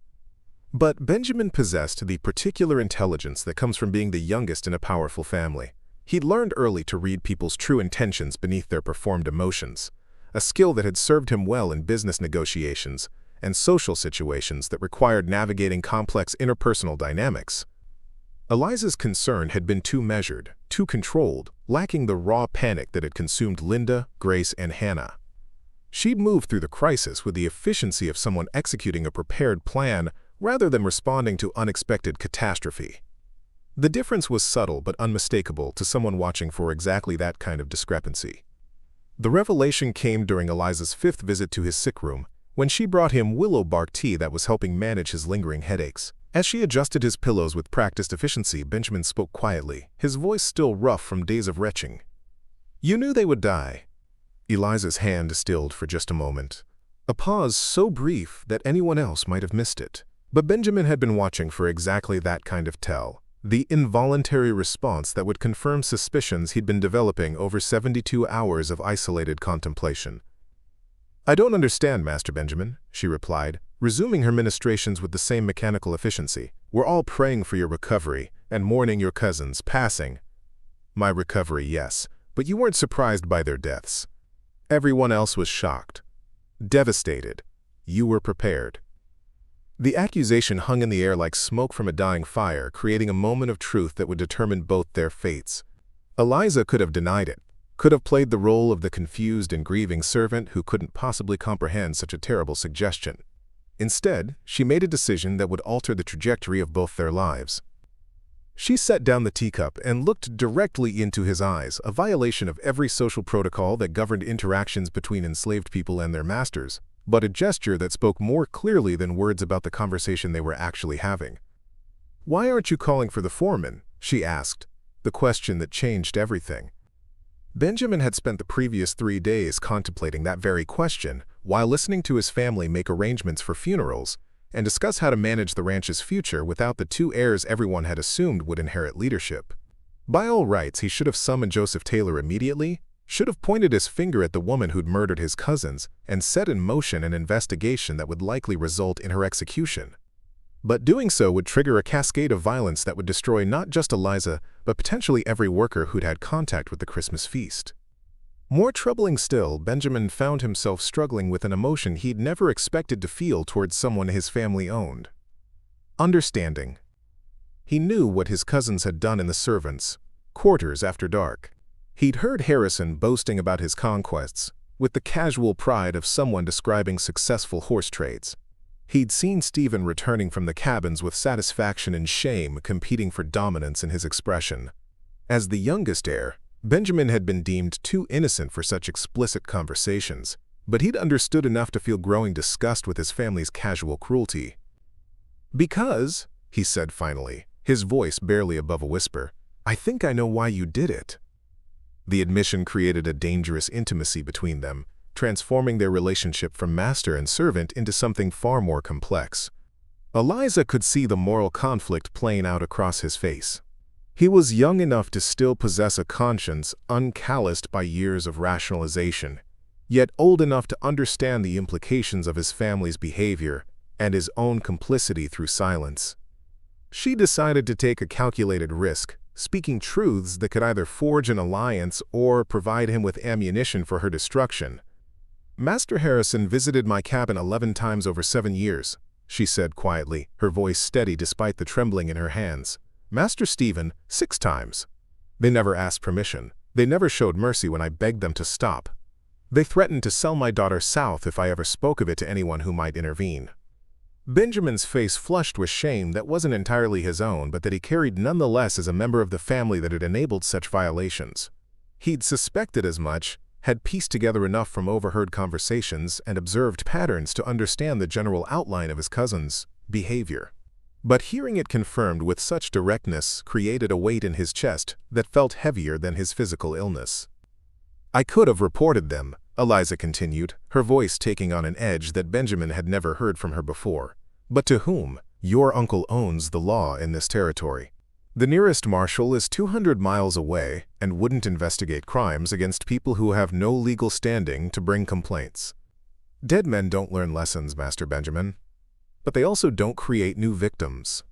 But Benjamin possessed the particular intelligence that comes from being the youngest in a powerful family. He'd learned early to read people's true intentions beneath their performed emotions, a skill that had served him well in business negotiations and social situations that required navigating complex interpersonal dynamics. Eliza's concern had been too measured, too controlled, lacking the raw panic that had consumed Linda, Grace, and Hannah. She'd moved through the crisis with the efficiency of someone executing a prepared plan rather than responding to unexpected catastrophe. The difference was subtle but unmistakable to someone watching for exactly that kind of discrepancy. The revelation came during Eliza's 5th visit to his sick room, when she brought him willow bark tea that was helping manage his lingering headaches. As she adjusted his pillows with practiced efficiency, Benjamin spoke quietly, his voice still rough from days of retching. "You knew they would die." Eliza's hand stilled for just a moment, a pause so brief that anyone else might have missed it. But Benjamin had been watching for exactly that kind of tell, the involuntary response that would confirm suspicions he'd been developing over 72 hours of isolated contemplation. "I don't understand, Master Benjamin," she replied, resuming her ministrations with the same mechanical efficiency. "We're all praying for your recovery and mourning your cousin's passing." "My recovery, yes, but you weren't surprised by their deaths. Everyone else was shocked, devastated. You were prepared." The accusation hung in the air like smoke from a dying fire, creating a moment of truth that would determine both their fates. Eliza could have denied it, could have played the role of the confused and grieving servant who couldn't possibly comprehend such a terrible suggestion. Instead, she made a decision that would alter the trajectory of both their lives. She set down the teacup and looked directly into his eyes, a violation of every social protocol that governed interactions between enslaved people and their masters, but a gesture that spoke more clearly than words about the conversation they were actually having. "Why aren't you calling for the foreman?" she asked, the question that changed everything. Benjamin had spent the previous 3 days contemplating that very question while listening to his family make arrangements for funerals and discuss how to manage the ranch's future without the 2 heirs everyone had assumed would inherit leadership. By all rights, he should have summoned Joseph Taylor immediately, should have pointed his finger at the woman who'd murdered his cousins, and set in motion an investigation that would likely result in her execution. But doing so would trigger a cascade of violence that would destroy not just Eliza, but potentially every worker who'd had contact with the Christmas feast. More troubling still, Benjamin found himself struggling with an emotion he'd never expected to feel towards someone his family owned. Understanding. He knew what his cousins had done in the servants' quarters after dark. He'd heard Harrison boasting about his conquests, with the casual pride of someone describing successful horse trades. He'd seen Stephen returning from the cabins with satisfaction and shame competing for dominance in his expression. As the youngest heir, Benjamin had been deemed too innocent for such explicit conversations, but he'd understood enough to feel growing disgust with his family's casual cruelty. "Because," he said finally, his voice barely above a whisper, "I think I know why you did it." The admission created a dangerous intimacy between them, transforming their relationship from master and servant into something far more complex. Eliza could see the moral conflict playing out across his face. He was young enough to still possess a conscience uncalloused by years of rationalization, yet old enough to understand the implications of his family's behavior and his own complicity through silence. She decided to take a calculated risk, speaking truths that could either forge an alliance or provide him with ammunition for her destruction. "Master Harrison visited my cabin 11 times over 7 years, she said quietly, her voice steady despite the trembling in her hands. "Master Stephen, 6 times. They never asked permission. They never showed mercy when I begged them to stop. They threatened to sell my daughter south if I ever spoke of it to anyone who might intervene." Benjamin's face flushed with shame that wasn't entirely his own, but that he carried nonetheless as a member of the family that had enabled such violations. He'd suspected as much, had pieced together enough from overheard conversations and observed patterns to understand the general outline of his cousin's behavior. But hearing it confirmed with such directness created a weight in his chest that felt heavier than his physical illness. "I could have reported them," Eliza continued, her voice taking on an edge that Benjamin had never heard from her before. "But to whom? Your uncle owns the law in this territory. The nearest marshal is 200 miles away and wouldn't investigate crimes against people who have no legal standing to bring complaints. Dead men don't learn lessons, Master Benjamin. But they also don't create new victims."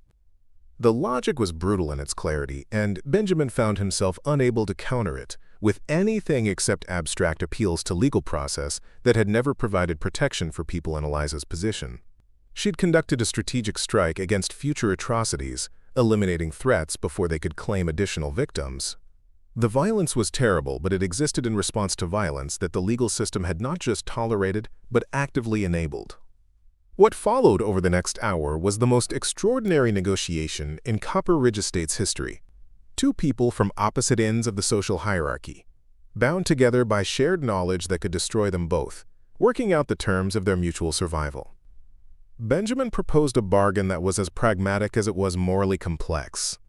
The logic was brutal in its clarity, and Benjamin found himself unable to counter it with anything except abstract appeals to legal process that had never provided protection for people in Eliza's position. She'd conducted a strategic strike against future atrocities, eliminating threats before they could claim additional victims. The violence was terrible, but it existed in response to violence that the legal system had not just tolerated, but actively enabled. What followed over the next hour was the most extraordinary negotiation in Copper Ridge Estate's history. Two people from opposite ends of the social hierarchy, bound together by shared knowledge that could destroy them both, working out the terms of their mutual survival. Benjamin proposed a bargain that was as pragmatic as it was morally complex.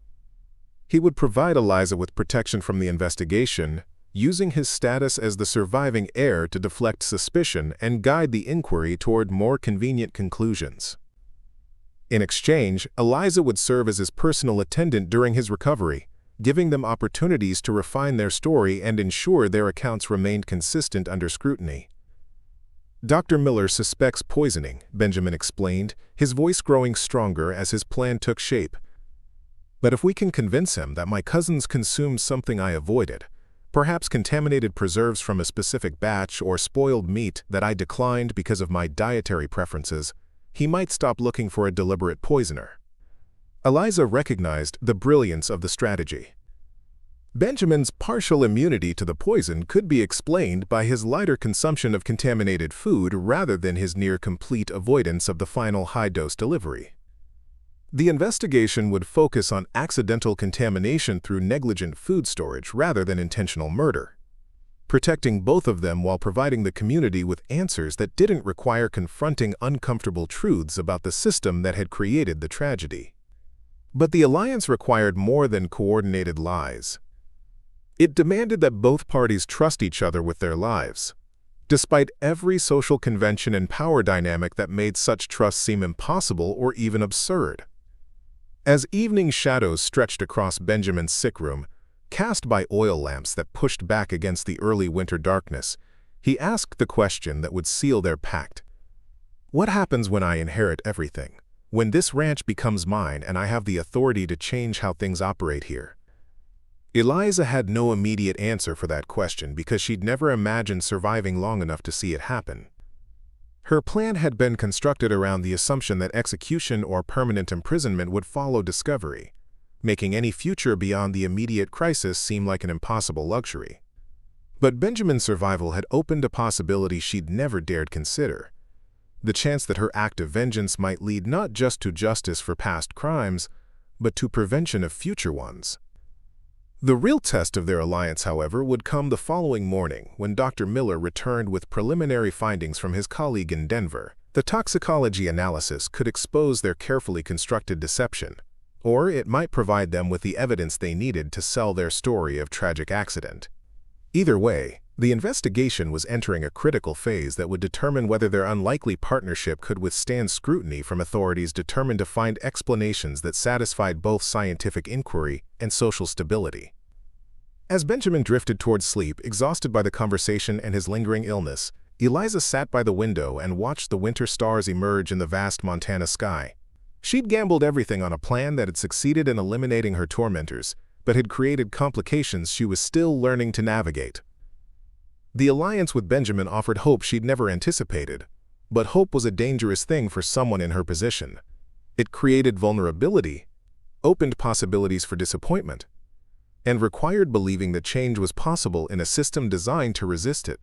He would provide Eliza with protection from the investigation, using his status as the surviving heir to deflect suspicion and guide the inquiry toward more convenient conclusions. In exchange, Eliza would serve as his personal attendant during his recovery, giving them opportunities to refine their story and ensure their accounts remained consistent under scrutiny. Dr. Miller suspects poisoning, Benjamin explained, his voice growing stronger as his plan took shape. But if we can convince him that my cousins consumed something I avoided, perhaps contaminated preserves from a specific batch or spoiled meat that I declined because of my dietary preferences, he might stop looking for a deliberate poisoner. Eliza recognized the brilliance of the strategy. Benjamin's partial immunity to the poison could be explained by his lighter consumption of contaminated food rather than his near-complete avoidance of the final high-dose delivery. The investigation would focus on accidental contamination through negligent food storage rather than intentional murder, protecting both of them while providing the community with answers that didn't require confronting uncomfortable truths about the system that had created the tragedy. But the alliance required more than coordinated lies. It demanded that both parties trust each other with their lives, despite every social convention and power dynamic that made such trust seem impossible or even absurd. As evening shadows stretched across Benjamin's sick room, cast by oil lamps that pushed back against the early winter darkness, he asked the question that would seal their pact. What happens when I inherit everything? When this ranch becomes mine and I have the authority to change how things operate here? Eliza had no immediate answer for that question because she'd never imagined surviving long enough to see it happen. Her plan had been constructed around the assumption that execution or permanent imprisonment would follow discovery, making any future beyond the immediate crisis seem like an impossible luxury. But Benjamin's survival had opened a possibility she'd never dared consider: the chance that her act of vengeance might lead not just to justice for past crimes, but to prevention of future ones. The real test of their alliance, however, would come the following morning when Dr. Miller returned with preliminary findings from his colleague in Denver. The toxicology analysis could expose their carefully constructed deception, or it might provide them with the evidence they needed to sell their story of tragic accident. Either way, the investigation was entering a critical phase that would determine whether their unlikely partnership could withstand scrutiny from authorities determined to find explanations that satisfied both scientific inquiry and social stability. As Benjamin drifted toward sleep, exhausted by the conversation and his lingering illness, Eliza sat by the window and watched the winter stars emerge in the vast Montana sky. She'd gambled everything on a plan that had succeeded in eliminating her tormentors, but had created complications she was still learning to navigate. The alliance with Benjamin offered hope she'd never anticipated, but hope was a dangerous thing for someone in her position. It created vulnerability, opened possibilities for disappointment, and required believing that change was possible in a system designed to resist it.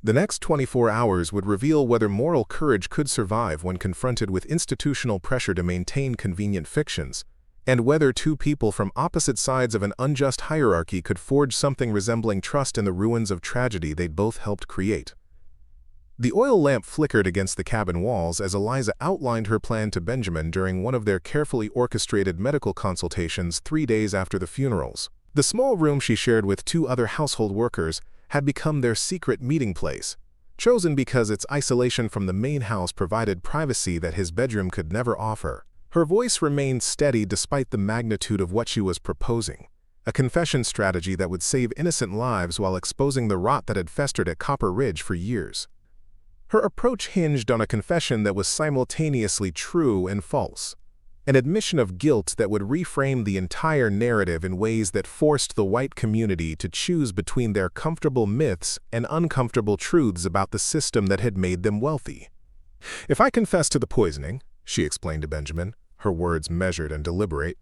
The next 24 hours would reveal whether moral courage could survive when confronted with institutional pressure to maintain convenient fictions, and whether two people from opposite sides of an unjust hierarchy could forge something resembling trust in the ruins of tragedy they'd both helped create. The oil lamp flickered against the cabin walls as Eliza outlined her plan to Benjamin during one of their carefully orchestrated medical consultations 3 days after the funerals. The small room she shared with 2 other household workers had become their secret meeting place, chosen because its isolation from the main house provided privacy that his bedroom could never offer. Her voice remained steady despite the magnitude of what she was proposing, a confession strategy that would save innocent lives while exposing the rot that had festered at Copper Ridge for years. Her approach hinged on a confession that was simultaneously true and false, an admission of guilt that would reframe the entire narrative in ways that forced the white community to choose between their comfortable myths and uncomfortable truths about the system that had made them wealthy. "If I confess to the poisoning," she explained to Benjamin, her words measured and deliberate.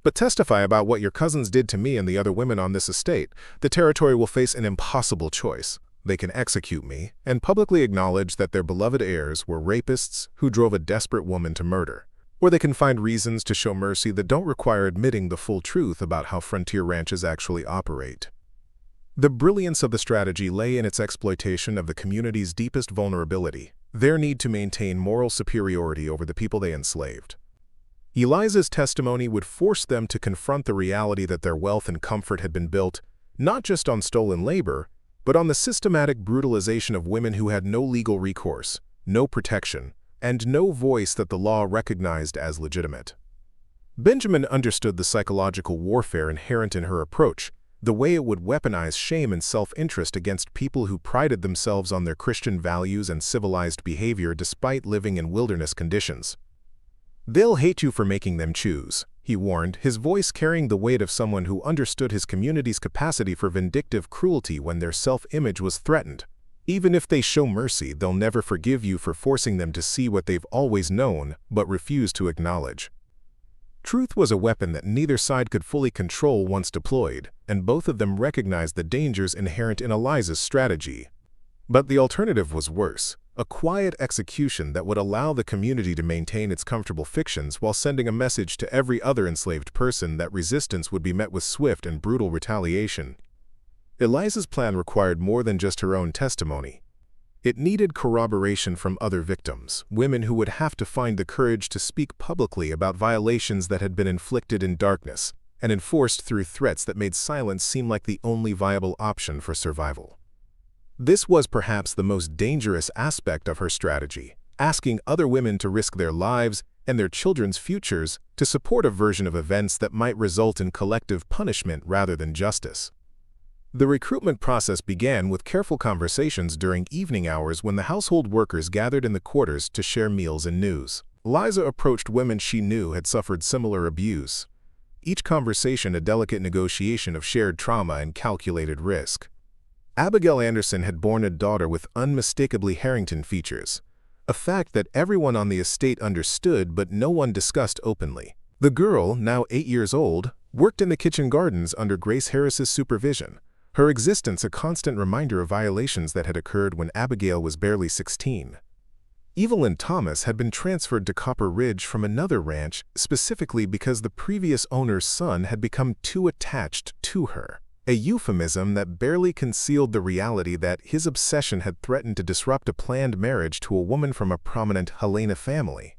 "But testify about what your cousins did to me and the other women on this estate. The territory will face an impossible choice. They can execute me and publicly acknowledge that their beloved heirs were rapists who drove a desperate woman to murder. Or they can find reasons to show mercy that don't require admitting the full truth about how frontier ranches actually operate." The brilliance of the strategy lay in its exploitation of the community's deepest vulnerability, their need to maintain moral superiority over the people they enslaved. Eliza's testimony would force them to confront the reality that their wealth and comfort had been built not just on stolen labor, but on the systematic brutalization of women who had no legal recourse, no protection, and no voice that the law recognized as legitimate. Benjamin understood the psychological warfare inherent in her approach, the way it would weaponize shame and self-interest against people who prided themselves on their Christian values and civilized behavior despite living in wilderness conditions. "They'll hate you for making them choose," he warned, his voice carrying the weight of someone who understood his community's capacity for vindictive cruelty when their self-image was threatened. "Even if they show mercy, they'll never forgive you for forcing them to see what they've always known but refuse to acknowledge." Truth was a weapon that neither side could fully control once deployed, and both of them recognized the dangers inherent in Eliza's strategy. But the alternative was worse, a quiet execution that would allow the community to maintain its comfortable fictions while sending a message to every other enslaved person that resistance would be met with swift and brutal retaliation. Eliza's plan required more than just her own testimony. It needed corroboration from other victims, women who would have to find the courage to speak publicly about violations that had been inflicted in darkness and enforced through threats that made silence seem like the only viable option for survival. This was perhaps the most dangerous aspect of her strategy, asking other women to risk their lives and their children's futures to support a version of events that might result in collective punishment rather than justice. The recruitment process began with careful conversations during evening hours when the household workers gathered in the quarters to share meals and news. Eliza approached women she knew had suffered similar abuse. Each conversation a delicate negotiation of shared trauma and calculated risk. Abigail Anderson had borne a daughter with unmistakably Harrington features, a fact that everyone on the estate understood but no one discussed openly. The girl, now 8 years old, worked in the kitchen gardens under Grace Harris's supervision, her existence a constant reminder of violations that had occurred when Abigail was barely 16. Evelyn Thomas had been transferred to Copper Ridge from another ranch specifically because the previous owner's son had become too attached to her, a euphemism that barely concealed the reality that his obsession had threatened to disrupt a planned marriage to a woman from a prominent Helena family.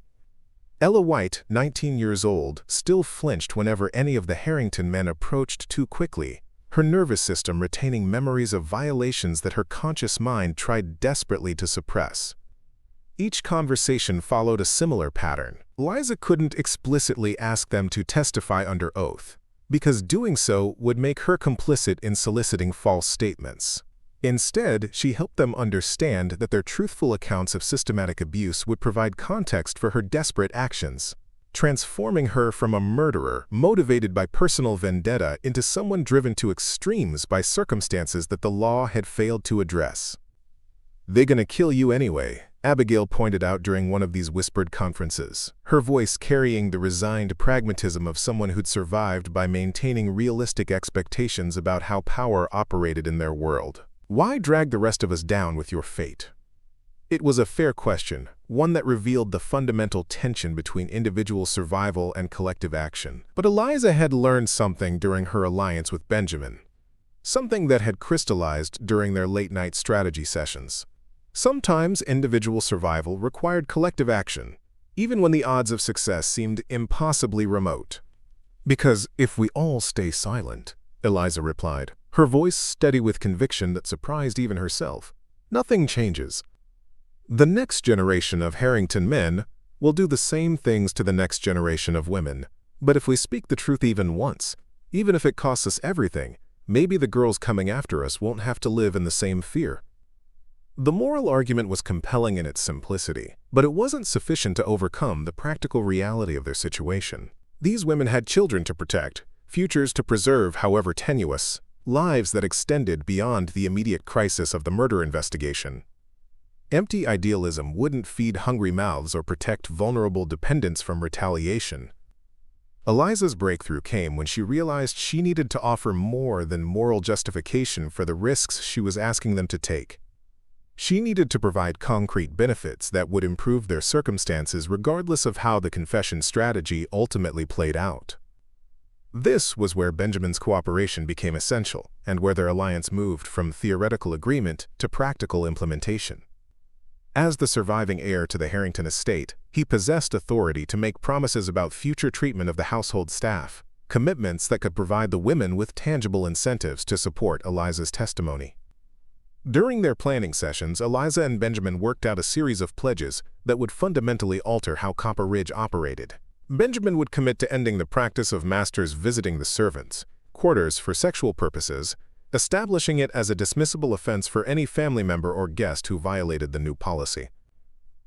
Ella White, 19 years old, still flinched whenever any of the Harrington men approached too quickly, her nervous system retaining memories of violations that her conscious mind tried desperately to suppress. Each conversation followed a similar pattern. Eliza couldn't explicitly ask them to testify under oath, because doing so would make her complicit in soliciting false statements. Instead, she helped them understand that their truthful accounts of systematic abuse would provide context for her desperate actions, transforming her from a murderer motivated by personal vendetta into someone driven to extremes by circumstances that the law had failed to address. "They're gonna kill you anyway," Abigail pointed out during one of these whispered conferences, her voice carrying the resigned pragmatism of someone who'd survived by maintaining realistic expectations about how power operated in their world. "Why drag the rest of us down with your fate?" It was a fair question, one that revealed the fundamental tension between individual survival and collective action. But Eliza had learned something during her alliance with Benjamin, something that had crystallized during their late-night strategy sessions. Sometimes individual survival required collective action, even when the odds of success seemed impossibly remote. "Because if we all stay silent," Eliza replied, her voice steady with conviction that surprised even herself, "nothing changes. The next generation of Harrington men will do the same things to the next generation of women. But if we speak the truth even once, even if it costs us everything, maybe the girls coming after us won't have to live in the same fear." The moral argument was compelling in its simplicity, but it wasn't sufficient to overcome the practical reality of their situation. These women had children to protect, futures to preserve however tenuous, lives that extended beyond the immediate crisis of the murder investigation. Empty idealism wouldn't feed hungry mouths or protect vulnerable dependents from retaliation. Eliza's breakthrough came when she realized she needed to offer more than moral justification for the risks she was asking them to take. She needed to provide concrete benefits that would improve their circumstances regardless of how the confession strategy ultimately played out. This was where Benjamin's cooperation became essential, and where their alliance moved from theoretical agreement to practical implementation. As the surviving heir to the Harrington estate, he possessed authority to make promises about future treatment of the household staff, commitments that could provide the women with tangible incentives to support Eliza's testimony. During their planning sessions, Eliza and Benjamin worked out a series of pledges that would fundamentally alter how Copper Ridge operated. Benjamin would commit to ending the practice of masters visiting the servants' quarters for sexual purposes, establishing it as a dismissible offense for any family member or guest who violated the new policy.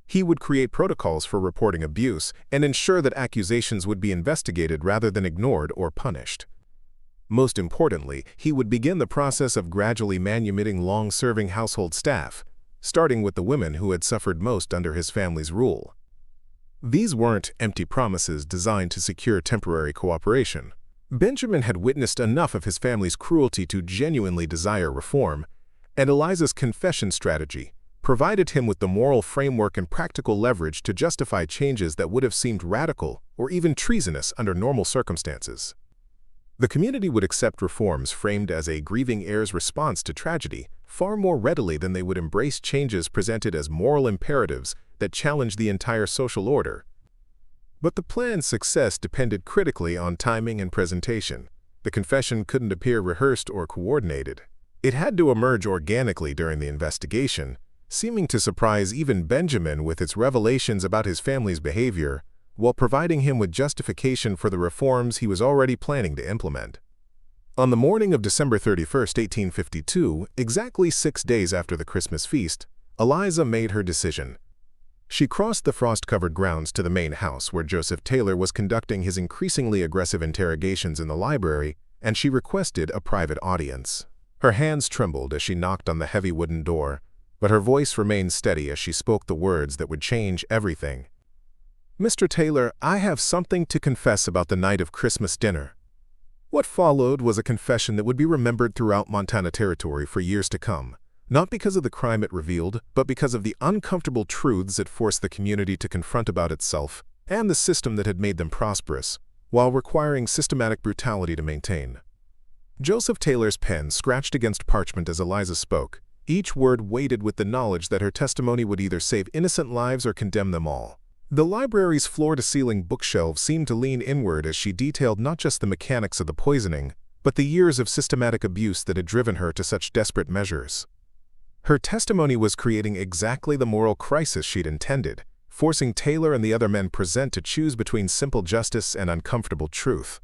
He would create protocols for reporting abuse and ensure that accusations would be investigated rather than ignored or punished. Most importantly, he would begin the process of gradually manumitting long-serving household staff, starting with the women who had suffered most under his family's rule. These weren't empty promises designed to secure temporary cooperation. Benjamin had witnessed enough of his family's cruelty to genuinely desire reform, and Eliza's confession strategy provided him with the moral framework and practical leverage to justify changes that would have seemed radical or even treasonous under normal circumstances. The community would accept reforms framed as a grieving heir's response to tragedy far more readily than they would embrace changes presented as moral imperatives that challenged the entire social order. But the plan's success depended critically on timing and presentation. The confession couldn't appear rehearsed or coordinated. It had to emerge organically during the investigation, seeming to surprise even Benjamin with its revelations about his family's behavior, while providing him with justification for the reforms he was already planning to implement. On the morning of December 31, 1852, exactly 6 days after the Christmas feast, Eliza made her decision. She crossed the frost-covered grounds to the main house where Joseph Taylor was conducting his increasingly aggressive interrogations in the library, and she requested a private audience. Her hands trembled as she knocked on the heavy wooden door, but her voice remained steady as she spoke the words that would change everything. "Mr. Taylor, I have something to confess about the night of Christmas dinner." What followed was a confession that would be remembered throughout Montana Territory for years to come. Not because of the crime it revealed, but because of the uncomfortable truths it forced the community to confront about itself and the system that had made them prosperous, while requiring systematic brutality to maintain. Joseph Taylor's pen scratched against parchment as Eliza spoke, each word weighted with the knowledge that her testimony would either save innocent lives or condemn them all. The library's floor-to-ceiling bookshelves seemed to lean inward as she detailed not just the mechanics of the poisoning, but the years of systematic abuse that had driven her to such desperate measures. Her testimony was creating exactly the moral crisis she'd intended, forcing Taylor and the other men present to choose between simple justice and uncomfortable truth.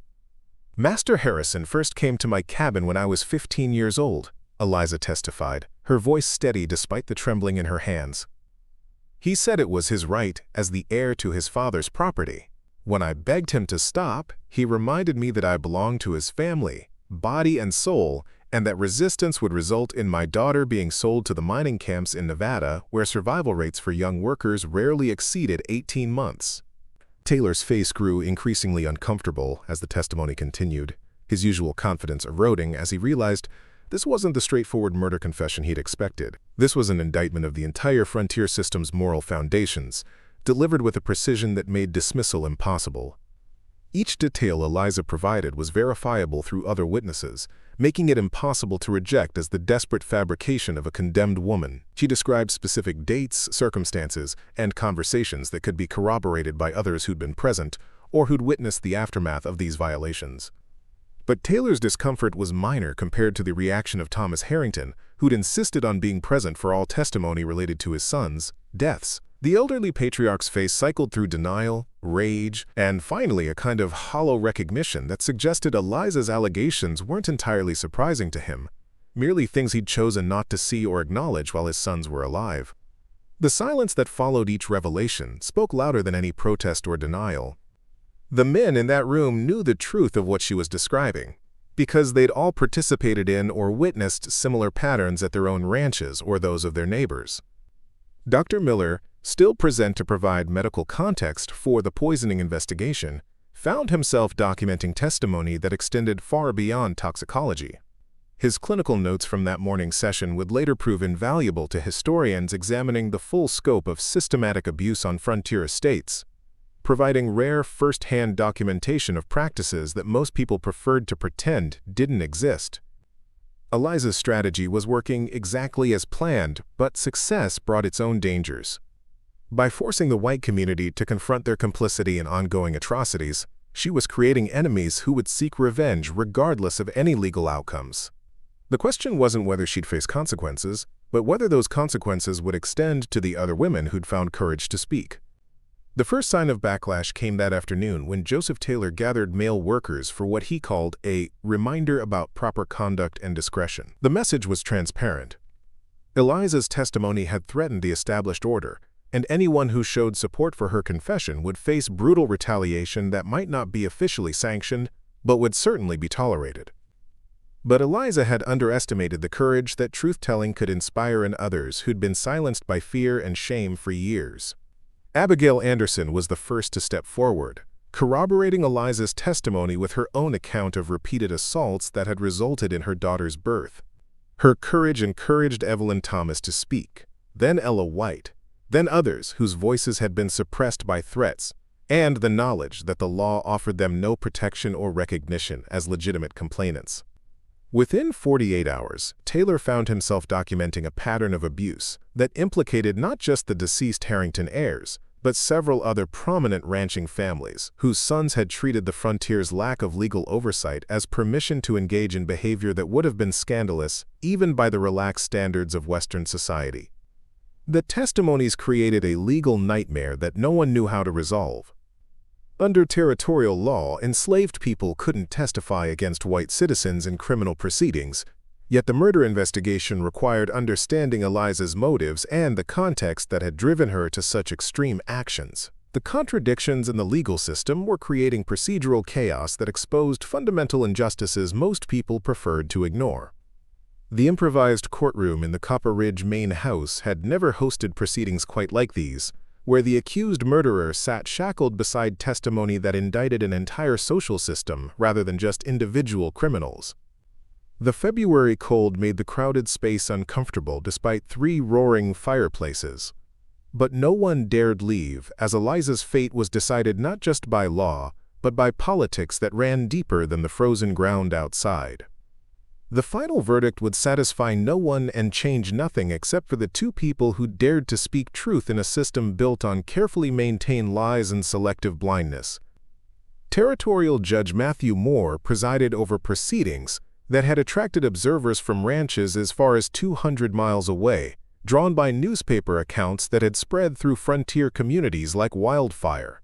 "Master Harrison first came to my cabin when I was 15 years old," Eliza testified, her voice steady despite the trembling in her hands. "He said it was his right as the heir to his father's property. When I begged him to stop, he reminded me that I belonged to his family, body and soul, and that resistance would result in my daughter being sold to the mining camps in Nevada, where survival rates for young workers rarely exceeded 18 months. Taylor's face grew increasingly uncomfortable as the testimony continued, his usual confidence eroding as he realized this wasn't the straightforward murder confession he'd expected. This was an indictment of the entire frontier system's moral foundations, delivered with a precision that made dismissal impossible. Each detail Eliza provided was verifiable through other witnesses, making it impossible to reject as the desperate fabrication of a condemned woman. She described specific dates, circumstances, and conversations that could be corroborated by others who'd been present or who'd witnessed the aftermath of these violations. But Taylor's discomfort was minor compared to the reaction of Thomas Harrington, who'd insisted on being present for all testimony related to his sons' deaths. The elderly patriarch's face cycled through denial, rage, and finally a kind of hollow recognition that suggested Eliza's allegations weren't entirely surprising to him, merely things he'd chosen not to see or acknowledge while his sons were alive. The silence that followed each revelation spoke louder than any protest or denial. The men in that room knew the truth of what she was describing, because they'd all participated in or witnessed similar patterns at their own ranches or those of their neighbors. Dr. Miller, still present to provide medical context for the poisoning investigation, found himself documenting testimony that extended far beyond toxicology. His clinical notes from that morning session would later prove invaluable to historians examining the full scope of systematic abuse on frontier estates, providing rare first-hand documentation of practices that most people preferred to pretend didn't exist. Eliza's strategy was working exactly as planned, but success brought its own dangers. By forcing the white community to confront their complicity in ongoing atrocities, she was creating enemies who would seek revenge regardless of any legal outcomes. The question wasn't whether she'd face consequences, but whether those consequences would extend to the other women who'd found courage to speak. The first sign of backlash came that afternoon when Joseph Taylor gathered male workers for what he called a reminder about proper conduct and discretion. The message was transparent. Eliza's testimony had threatened the established order, and anyone who showed support for her confession would face brutal retaliation that might not be officially sanctioned, but would certainly be tolerated. But Eliza had underestimated the courage that truth-telling could inspire in others who'd been silenced by fear and shame for years. Abigail Anderson was the first to step forward, corroborating Eliza's testimony with her own account of repeated assaults that had resulted in her daughter's birth. Her courage encouraged Evelyn Thomas to speak, then Ella White, then others whose voices had been suppressed by threats, and the knowledge that the law offered them no protection or recognition as legitimate complainants. Within 48 hours, Taylor found himself documenting a pattern of abuse that implicated not just the deceased Harrington heirs, but several other prominent ranching families whose sons had treated the frontier's lack of legal oversight as permission to engage in behavior that would have been scandalous even by the relaxed standards of Western society. The testimonies created a legal nightmare that no one knew how to resolve. Under territorial law, enslaved people couldn't testify against white citizens in criminal proceedings, yet the murder investigation required understanding Eliza's motives and the context that had driven her to such extreme actions. The contradictions in the legal system were creating procedural chaos that exposed fundamental injustices most people preferred to ignore. The improvised courtroom in the Copper Ridge main house had never hosted proceedings quite like these, where the accused murderer sat shackled beside testimony that indicted an entire social system rather than just individual criminals. The February cold made the crowded space uncomfortable despite 3 roaring fireplaces. But no one dared leave, as Eliza's fate was decided not just by law, but by politics that ran deeper than the frozen ground outside. The final verdict would satisfy no one and change nothing except for the 2 people who dared to speak truth in a system built on carefully maintained lies and selective blindness. Territorial Judge Matthew Moore presided over proceedings that had attracted observers from ranches as far as 200 miles away, drawn by newspaper accounts that had spread through frontier communities like wildfire.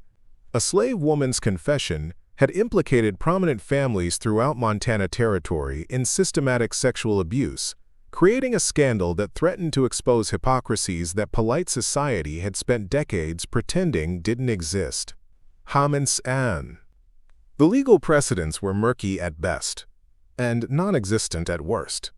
A slave woman's confession had implicated prominent families throughout Montana Territory in systematic sexual abuse, creating a scandal that threatened to expose hypocrisies that polite society had spent decades pretending didn't exist. Hamens an. The legal precedents were murky at best, and non-existent at worst.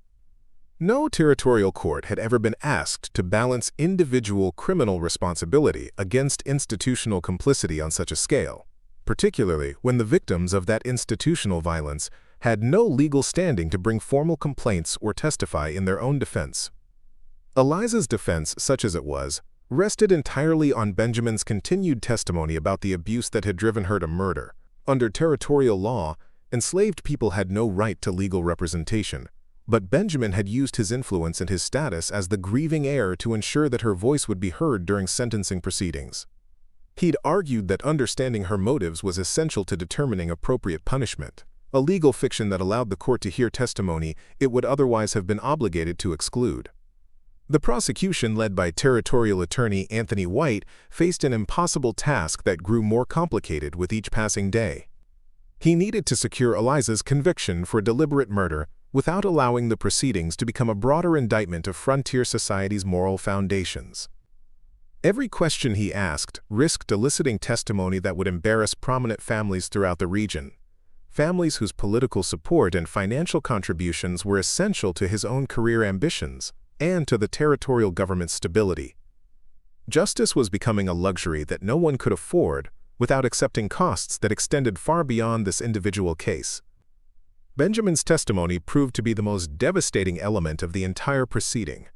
No territorial court had ever been asked to balance individual criminal responsibility against institutional complicity on such a scale, particularly when the victims of that institutional violence had no legal standing to bring formal complaints or testify in their own defense. Eliza's defense, such as it was, rested entirely on Benjamin's continued testimony about the abuse that had driven her to murder. Under territorial law, enslaved people had no right to legal representation, but Benjamin had used his influence and his status as the grieving heir to ensure that her voice would be heard during sentencing proceedings. He'd argued that understanding her motives was essential to determining appropriate punishment, a legal fiction that allowed the court to hear testimony it would otherwise have been obligated to exclude. The prosecution, led by territorial attorney Anthony White, faced an impossible task that grew more complicated with each passing day. He needed to secure Eliza's conviction for deliberate murder without allowing the proceedings to become a broader indictment of frontier society's moral foundations. Every question he asked risked eliciting testimony that would embarrass prominent families throughout the region, families whose political support and financial contributions were essential to his own career ambitions and to the territorial government's stability. Justice was becoming a luxury that no one could afford without accepting costs that extended far beyond this individual case. Benjamin's testimony proved to be the most devastating element of the entire proceeding.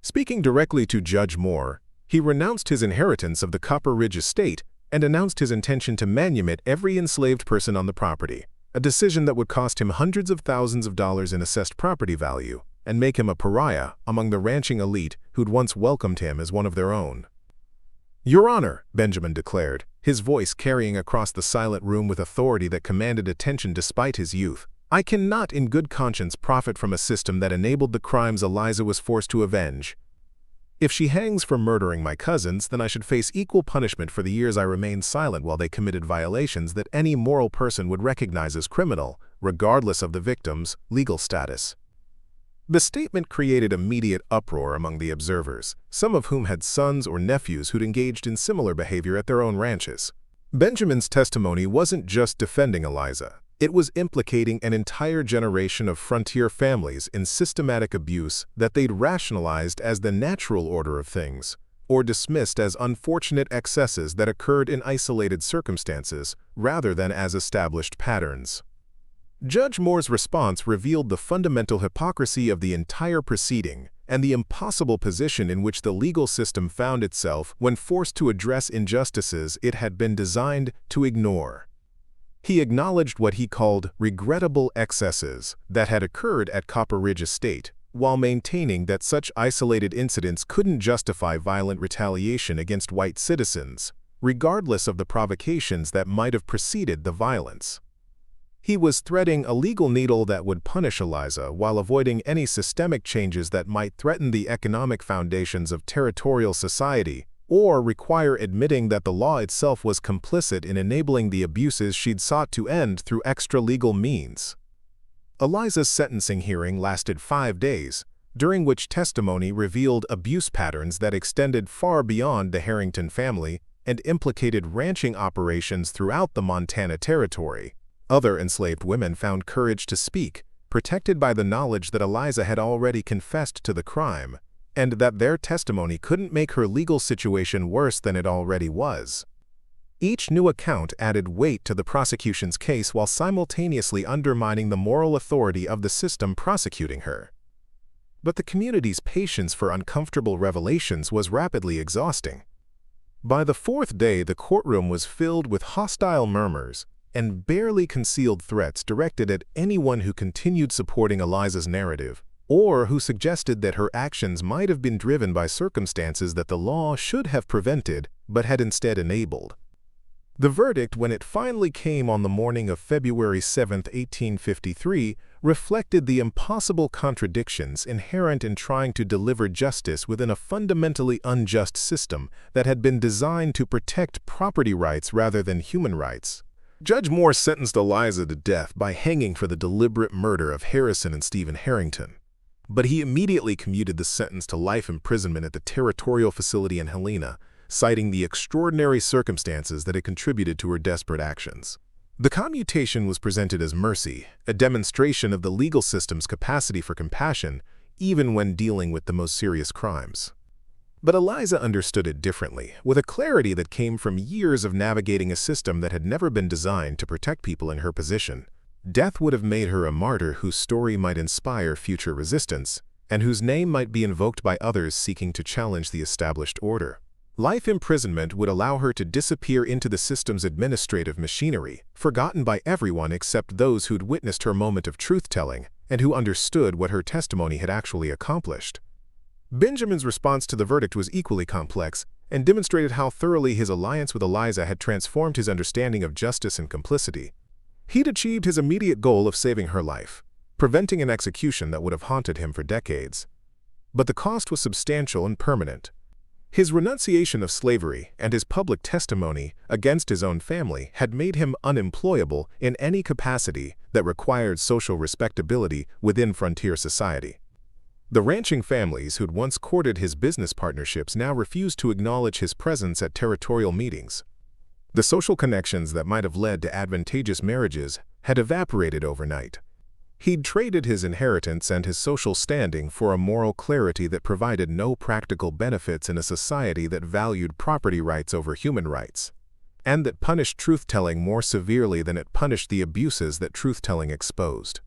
Speaking directly to Judge Moore, he renounced his inheritance of the Copper Ridge estate and announced his intention to manumit every enslaved person on the property, a decision that would cost him hundreds of thousands of dollars in assessed property value and make him a pariah among the ranching elite who'd once welcomed him as one of their own. "Your Honor," Benjamin declared, his voice carrying across the silent room with authority that commanded attention despite his youth, "I cannot in good conscience profit from a system that enabled the crimes Eliza was forced to avenge. If she hangs for murdering my cousins, then I should face equal punishment for the years I remained silent while they committed violations that any moral person would recognize as criminal, regardless of the victim's legal status." The statement created immediate uproar among the observers, some of whom had sons or nephews who'd engaged in similar behavior at their own ranches. Benjamin's testimony wasn't just defending Eliza. It was implicating an entire generation of frontier families in systematic abuse that they'd rationalized as the natural order of things, or dismissed as unfortunate excesses that occurred in isolated circumstances rather than as established patterns. Judge Moore's response revealed the fundamental hypocrisy of the entire proceeding and the impossible position in which the legal system found itself when forced to address injustices it had been designed to ignore. He acknowledged what he called regrettable excesses that had occurred at Copper Ridge Estate, while maintaining that such isolated incidents couldn't justify violent retaliation against white citizens, regardless of the provocations that might have preceded the violence. He was threading a legal needle that would punish Eliza while avoiding any systemic changes that might threaten the economic foundations of territorial society or require admitting that the law itself was complicit in enabling the abuses she'd sought to end through extra-legal means. Eliza's sentencing hearing lasted 5 days, during which testimony revealed abuse patterns that extended far beyond the Harrington family and implicated ranching operations throughout the Montana Territory. Other enslaved women found courage to speak, protected by the knowledge that Eliza had already confessed to the crime, and that their testimony couldn't make her legal situation worse than it already was. Each new account added weight to the prosecution's case while simultaneously undermining the moral authority of the system prosecuting her. But the community's patience for uncomfortable revelations was rapidly exhausting. By the 4th day, the courtroom was filled with hostile murmurs and barely concealed threats directed at anyone who continued supporting Eliza's narrative, or who suggested that her actions might have been driven by circumstances that the law should have prevented but had instead enabled. The verdict, when it finally came on the morning of February 7, 1853, reflected the impossible contradictions inherent in trying to deliver justice within a fundamentally unjust system that had been designed to protect property rights rather than human rights. Judge Moore sentenced Eliza to death by hanging for the deliberate murder of Harrison and Stephen Harrington. But he immediately commuted the sentence to life imprisonment at the territorial facility in Helena, citing the extraordinary circumstances that had contributed to her desperate actions. The commutation was presented as mercy, a demonstration of the legal system's capacity for compassion, even when dealing with the most serious crimes. But Eliza understood it differently, with a clarity that came from years of navigating a system that had never been designed to protect people in her position. Death would have made her a martyr whose story might inspire future resistance, and whose name might be invoked by others seeking to challenge the established order. Life imprisonment would allow her to disappear into the system's administrative machinery, forgotten by everyone except those who'd witnessed her moment of truth-telling and who understood what her testimony had actually accomplished. Benjamin's response to the verdict was equally complex and demonstrated how thoroughly his alliance with Eliza had transformed his understanding of justice and complicity. He'd achieved his immediate goal of saving her life, preventing an execution that would have haunted him for decades. But the cost was substantial and permanent. His renunciation of slavery and his public testimony against his own family had made him unemployable in any capacity that required social respectability within frontier society. The ranching families who'd once courted his business partnerships now refused to acknowledge his presence at territorial meetings. The social connections that might have led to advantageous marriages had evaporated overnight. He'd traded his inheritance and his social standing for a moral clarity that provided no practical benefits in a society that valued property rights over human rights, and that punished truth-telling more severely than it punished the abuses that truth-telling exposed.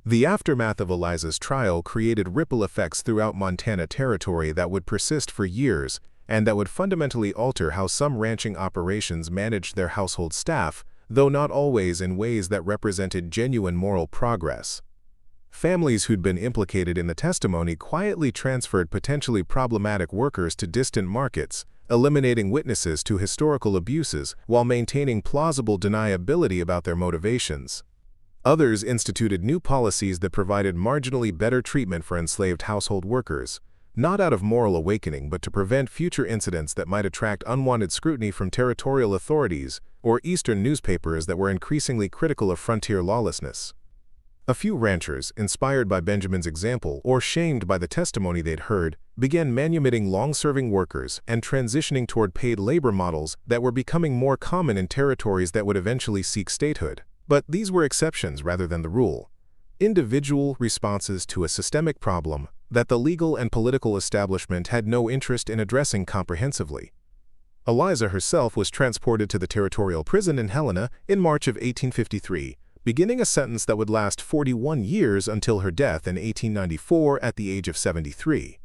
The aftermath of Eliza's trial created ripple effects throughout Montana Territory that would persist for years and that would fundamentally alter how some ranching operations managed their household staff, though not always in ways that represented genuine moral progress. Families who'd been implicated in the testimony quietly transferred potentially problematic workers to distant markets, eliminating witnesses to historical abuses while maintaining plausible deniability about their motivations. Others instituted new policies that provided marginally better treatment for enslaved household workers, not out of moral awakening but to prevent future incidents that might attract unwanted scrutiny from territorial authorities or Eastern newspapers that were increasingly critical of frontier lawlessness. A few ranchers, inspired by Benjamin's example or shamed by the testimony they'd heard, began manumitting long-serving workers and transitioning toward paid labor models that were becoming more common in territories that would eventually seek statehood. But these were exceptions rather than the rule. Individual responses to a systemic problem that the legal and political establishment had no interest in addressing comprehensively. Eliza herself was transported to the territorial prison in Helena in March of 1853, beginning a sentence that would last 41 years until her death in 1894 at the age of 73.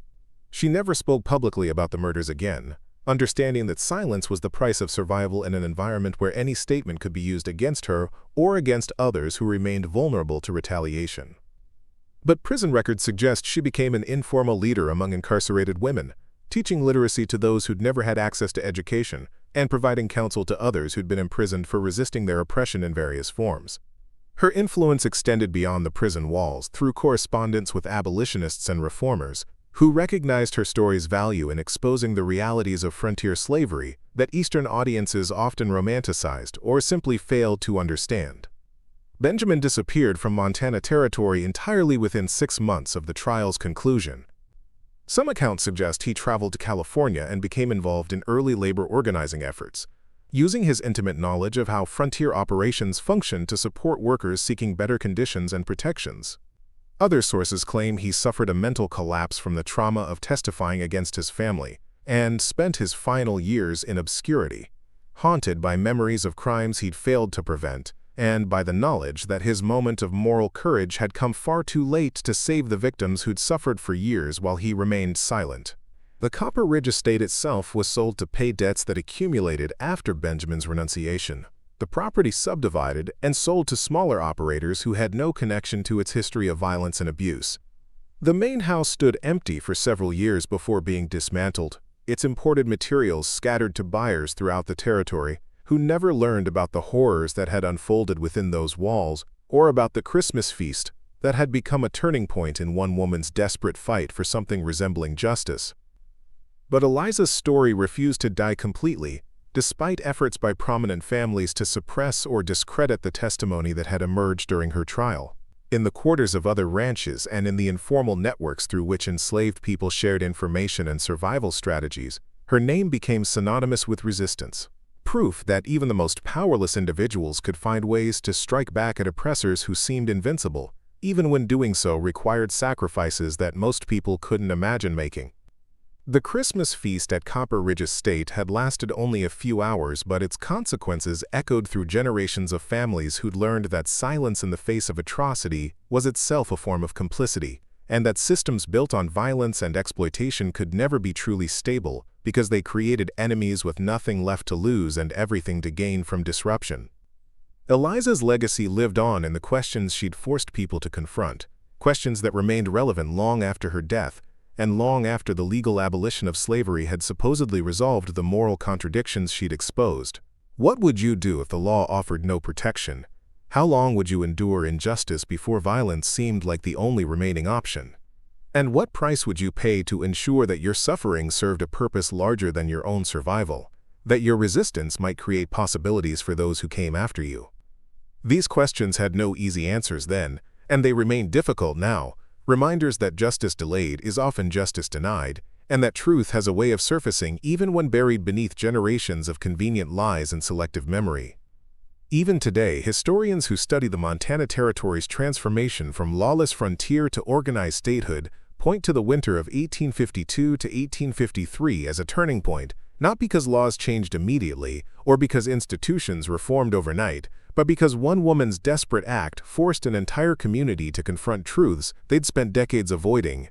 She never spoke publicly about the murders again, understanding that silence was the price of survival in an environment where any statement could be used against her or against others who remained vulnerable to retaliation. But prison records suggest she became an informal leader among incarcerated women, teaching literacy to those who'd never had access to education and providing counsel to others who'd been imprisoned for resisting their oppression in various forms. Her influence extended beyond the prison walls through correspondence with abolitionists and reformers who recognized her story's value in exposing the realities of frontier slavery that Eastern audiences often romanticized or simply failed to understand. Benjamin disappeared from Montana Territory entirely within 6 months of the trial's conclusion. Some accounts suggest he traveled to California and became involved in early labor organizing efforts, using his intimate knowledge of how frontier operations functioned to support workers seeking better conditions and protections. Other sources claim he suffered a mental collapse from the trauma of testifying against his family and spent his final years in obscurity, haunted by memories of crimes he'd failed to prevent and by the knowledge that his moment of moral courage had come far too late to save the victims who'd suffered for years while he remained silent. The Copper Ridge estate itself was sold to pay debts that accumulated after Benjamin's renunciation. The property subdivided and sold to smaller operators who had no connection to its history of violence and abuse. The main house stood empty for several years before being dismantled, its imported materials scattered to buyers throughout the territory, who never learned about the horrors that had unfolded within those walls or about the Christmas feast that had become a turning point in one woman's desperate fight for something resembling justice. But Eliza's story refused to die completely, despite efforts by prominent families to suppress or discredit the testimony that had emerged during her trial. In the quarters of other ranches and in the informal networks through which enslaved people shared information and survival strategies, her name became synonymous with resistance. Proof that even the most powerless individuals could find ways to strike back at oppressors who seemed invincible, even when doing so required sacrifices that most people couldn't imagine making. The Christmas feast at Copper Ridge Estate had lasted only a few hours, but its consequences echoed through generations of families who'd learned that silence in the face of atrocity was itself a form of complicity, and that systems built on violence and exploitation could never be truly stable because they created enemies with nothing left to lose and everything to gain from disruption. Eliza's legacy lived on in the questions she'd forced people to confront, questions that remained relevant long after her death, and long after the legal abolition of slavery had supposedly resolved the moral contradictions she'd exposed. What would you do if the law offered no protection? How long would you endure injustice before violence seemed like the only remaining option? And what price would you pay to ensure that your suffering served a purpose larger than your own survival, that your resistance might create possibilities for those who came after you? These questions had no easy answers then, and they remain difficult now, reminders that justice delayed is often justice denied, and that truth has a way of surfacing even when buried beneath generations of convenient lies and selective memory. Even today, historians who study the Montana Territory's transformation from lawless frontier to organized statehood point to the winter of 1852 to 1853 as a turning point, not because laws changed immediately or because institutions reformed overnight, but because one woman's desperate act forced an entire community to confront truths they'd spent decades avoiding.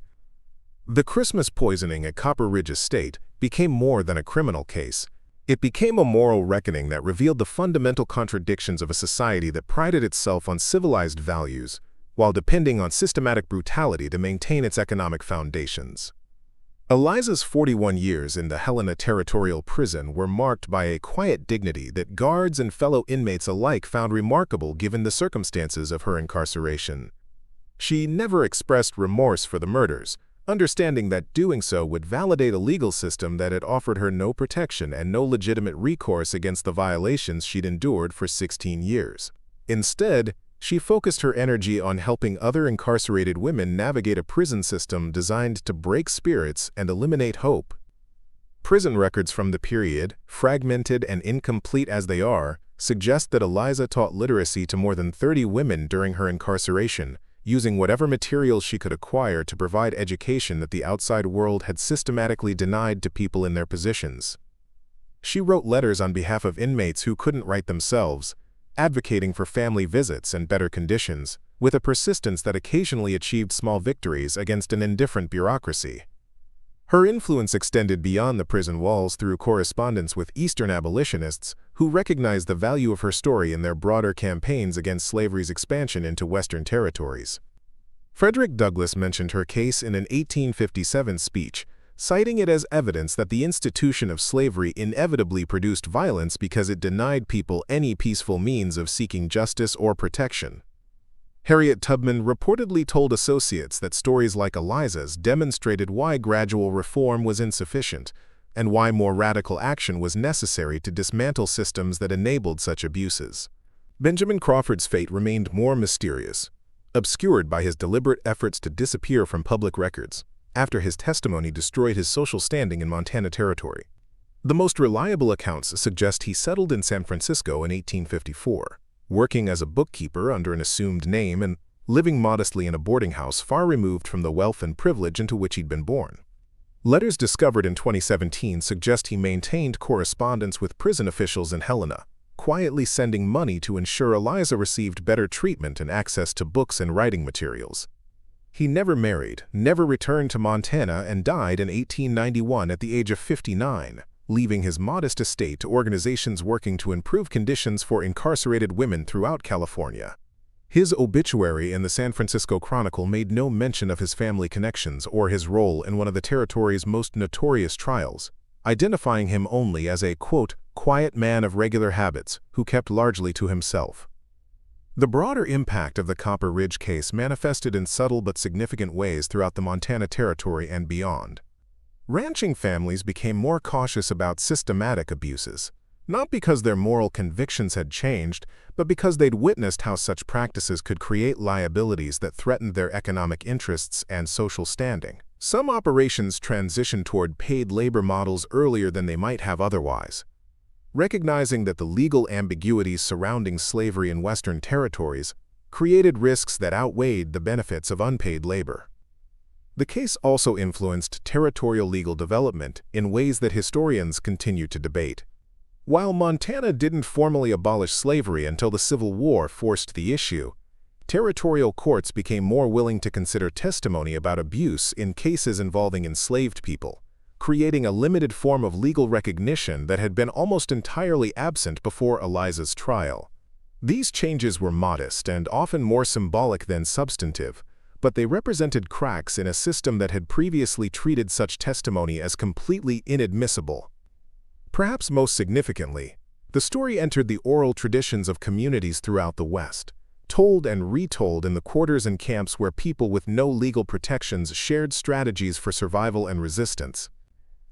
The Christmas poisoning at Copper Ridge Estate became more than a criminal case. It became a moral reckoning that revealed the fundamental contradictions of a society that prided itself on civilized values, while depending on systematic brutality to maintain its economic foundations. Eliza's 41 years in the Helena Territorial Prison were marked by a quiet dignity that guards and fellow inmates alike found remarkable given the circumstances of her incarceration. She never expressed remorse for the murders, understanding that doing so would validate a legal system that had offered her no protection and no legitimate recourse against the violations she'd endured for 16 years. Instead, she focused her energy on helping other incarcerated women navigate a prison system designed to break spirits and eliminate hope. Prison records from the period, fragmented and incomplete as they are, suggest that Eliza taught literacy to more than 30 women during her incarceration, using whatever materials she could acquire to provide education that the outside world had systematically denied to people in their positions. She wrote letters on behalf of inmates who couldn't write themselves, advocating for family visits and better conditions, with a persistence that occasionally achieved small victories against an indifferent bureaucracy. Her influence extended beyond the prison walls through correspondence with Eastern abolitionists who recognized the value of her story in their broader campaigns against slavery's expansion into Western territories. Frederick Douglass mentioned her case in an 1857 speech, citing it as evidence that the institution of slavery inevitably produced violence because it denied people any peaceful means of seeking justice or protection. Harriet Tubman reportedly told associates that stories like Eliza's demonstrated why gradual reform was insufficient and why more radical action was necessary to dismantle systems that enabled such abuses. Benjamin Crawford's fate remained more mysterious, obscured by his deliberate efforts to disappear from public records, after his testimony destroyed his social standing in Montana Territory. The most reliable accounts suggest he settled in San Francisco in 1854, working as a bookkeeper under an assumed name and living modestly in a boarding house far removed from the wealth and privilege into which he'd been born. Letters discovered in 2017 suggest he maintained correspondence with prison officials in Helena, quietly sending money to ensure Eliza received better treatment and access to books and writing materials. He never married, never returned to Montana, and died in 1891 at the age of 59, leaving his modest estate to organizations working to improve conditions for incarcerated women throughout California. His obituary in the San Francisco Chronicle made no mention of his family connections or his role in one of the territory's most notorious trials, identifying him only as a, quote, quiet man of regular habits who kept largely to himself. The broader impact of the Copper Ridge case manifested in subtle but significant ways throughout the Montana Territory and beyond. Ranching families became more cautious about systematic abuses, not because their moral convictions had changed, but because they'd witnessed how such practices could create liabilities that threatened their economic interests and social standing. Some operations transitioned toward paid labor models earlier than they might have otherwise, recognizing that the legal ambiguities surrounding slavery in Western territories created risks that outweighed the benefits of unpaid labor. The case also influenced territorial legal development in ways that historians continue to debate. While Montana didn't formally abolish slavery until the Civil War forced the issue, territorial courts became more willing to consider testimony about abuse in cases involving enslaved people, creating a limited form of legal recognition that had been almost entirely absent before Eliza's trial. These changes were modest and often more symbolic than substantive, but they represented cracks in a system that had previously treated such testimony as completely inadmissible. Perhaps most significantly, the story entered the oral traditions of communities throughout the West, told and retold in the quarters and camps where people with no legal protections shared strategies for survival and resistance.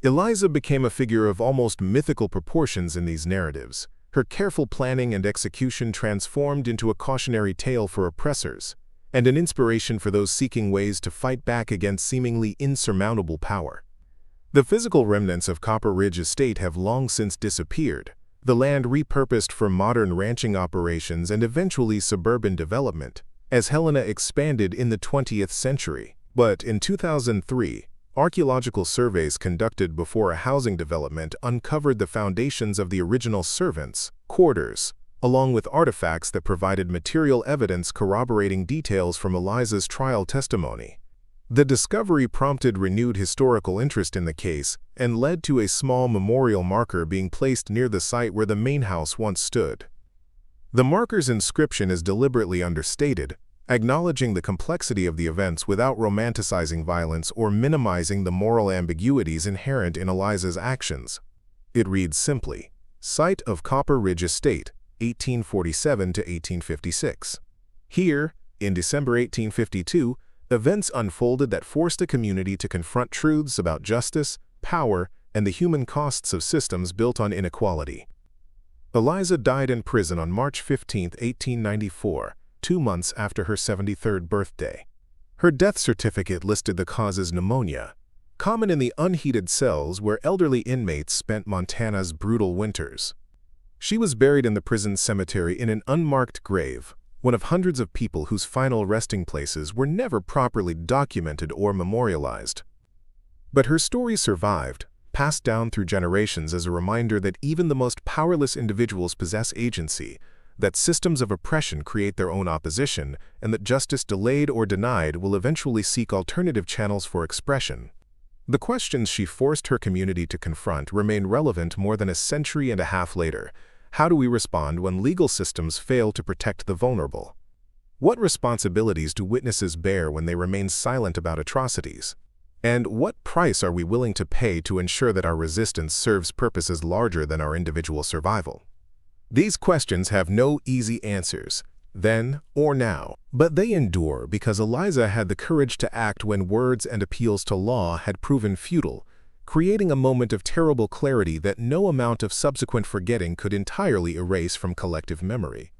Eliza became a figure of almost mythical proportions in these narratives, her careful planning and execution transformed into a cautionary tale for oppressors, and an inspiration for those seeking ways to fight back against seemingly insurmountable power. The physical remnants of Copper Ridge Estate have long since disappeared, the land repurposed for modern ranching operations and eventually suburban development, as Helena expanded in the 20th century. But in 2003, archaeological surveys conducted before a housing development uncovered the foundations of the original servants' quarters, along with artifacts that provided material evidence corroborating details from Eliza's trial testimony. The discovery prompted renewed historical interest in the case and led to a small memorial marker being placed near the site where the main house once stood. The marker's inscription is deliberately understated, acknowledging the complexity of the events without romanticizing violence or minimizing the moral ambiguities inherent in Eliza's actions. It reads simply, "Site of Copper Ridge Estate, 1847 to 1856. Here, in December 1852, events unfolded that forced a community to confront truths about justice, power, and the human costs of systems built on inequality." Eliza died in prison on March 15, 1894, 2 months after her 73rd birthday. Her death certificate listed the cause as pneumonia, common in the unheated cells where elderly inmates spent Montana's brutal winters. She was buried in the prison cemetery in an unmarked grave, one of hundreds of people whose final resting places were never properly documented or memorialized. But her story survived, passed down through generations as a reminder that even the most powerless individuals possess agency, that systems of oppression create their own opposition, and that justice delayed or denied will eventually seek alternative channels for expression. The questions she forced her community to confront remain relevant more than a century and a half later. How do we respond when legal systems fail to protect the vulnerable? What responsibilities do witnesses bear when they remain silent about atrocities? And what price are we willing to pay to ensure that our resistance serves purposes larger than our individual survival? These questions have no easy answers, then or now, but they endure because Eliza had the courage to act when words and appeals to law had proven futile, creating a moment of terrible clarity that no amount of subsequent forgetting could entirely erase from collective memory.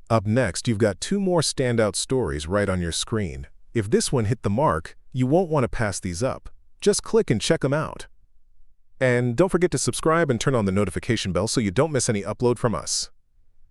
Up next, you've got 2 more standout stories right on your screen. If this one hit the mark, you won't want to pass these up. Just click and check them out. And don't forget to subscribe and turn on the notification bell so you don't miss any upload from us.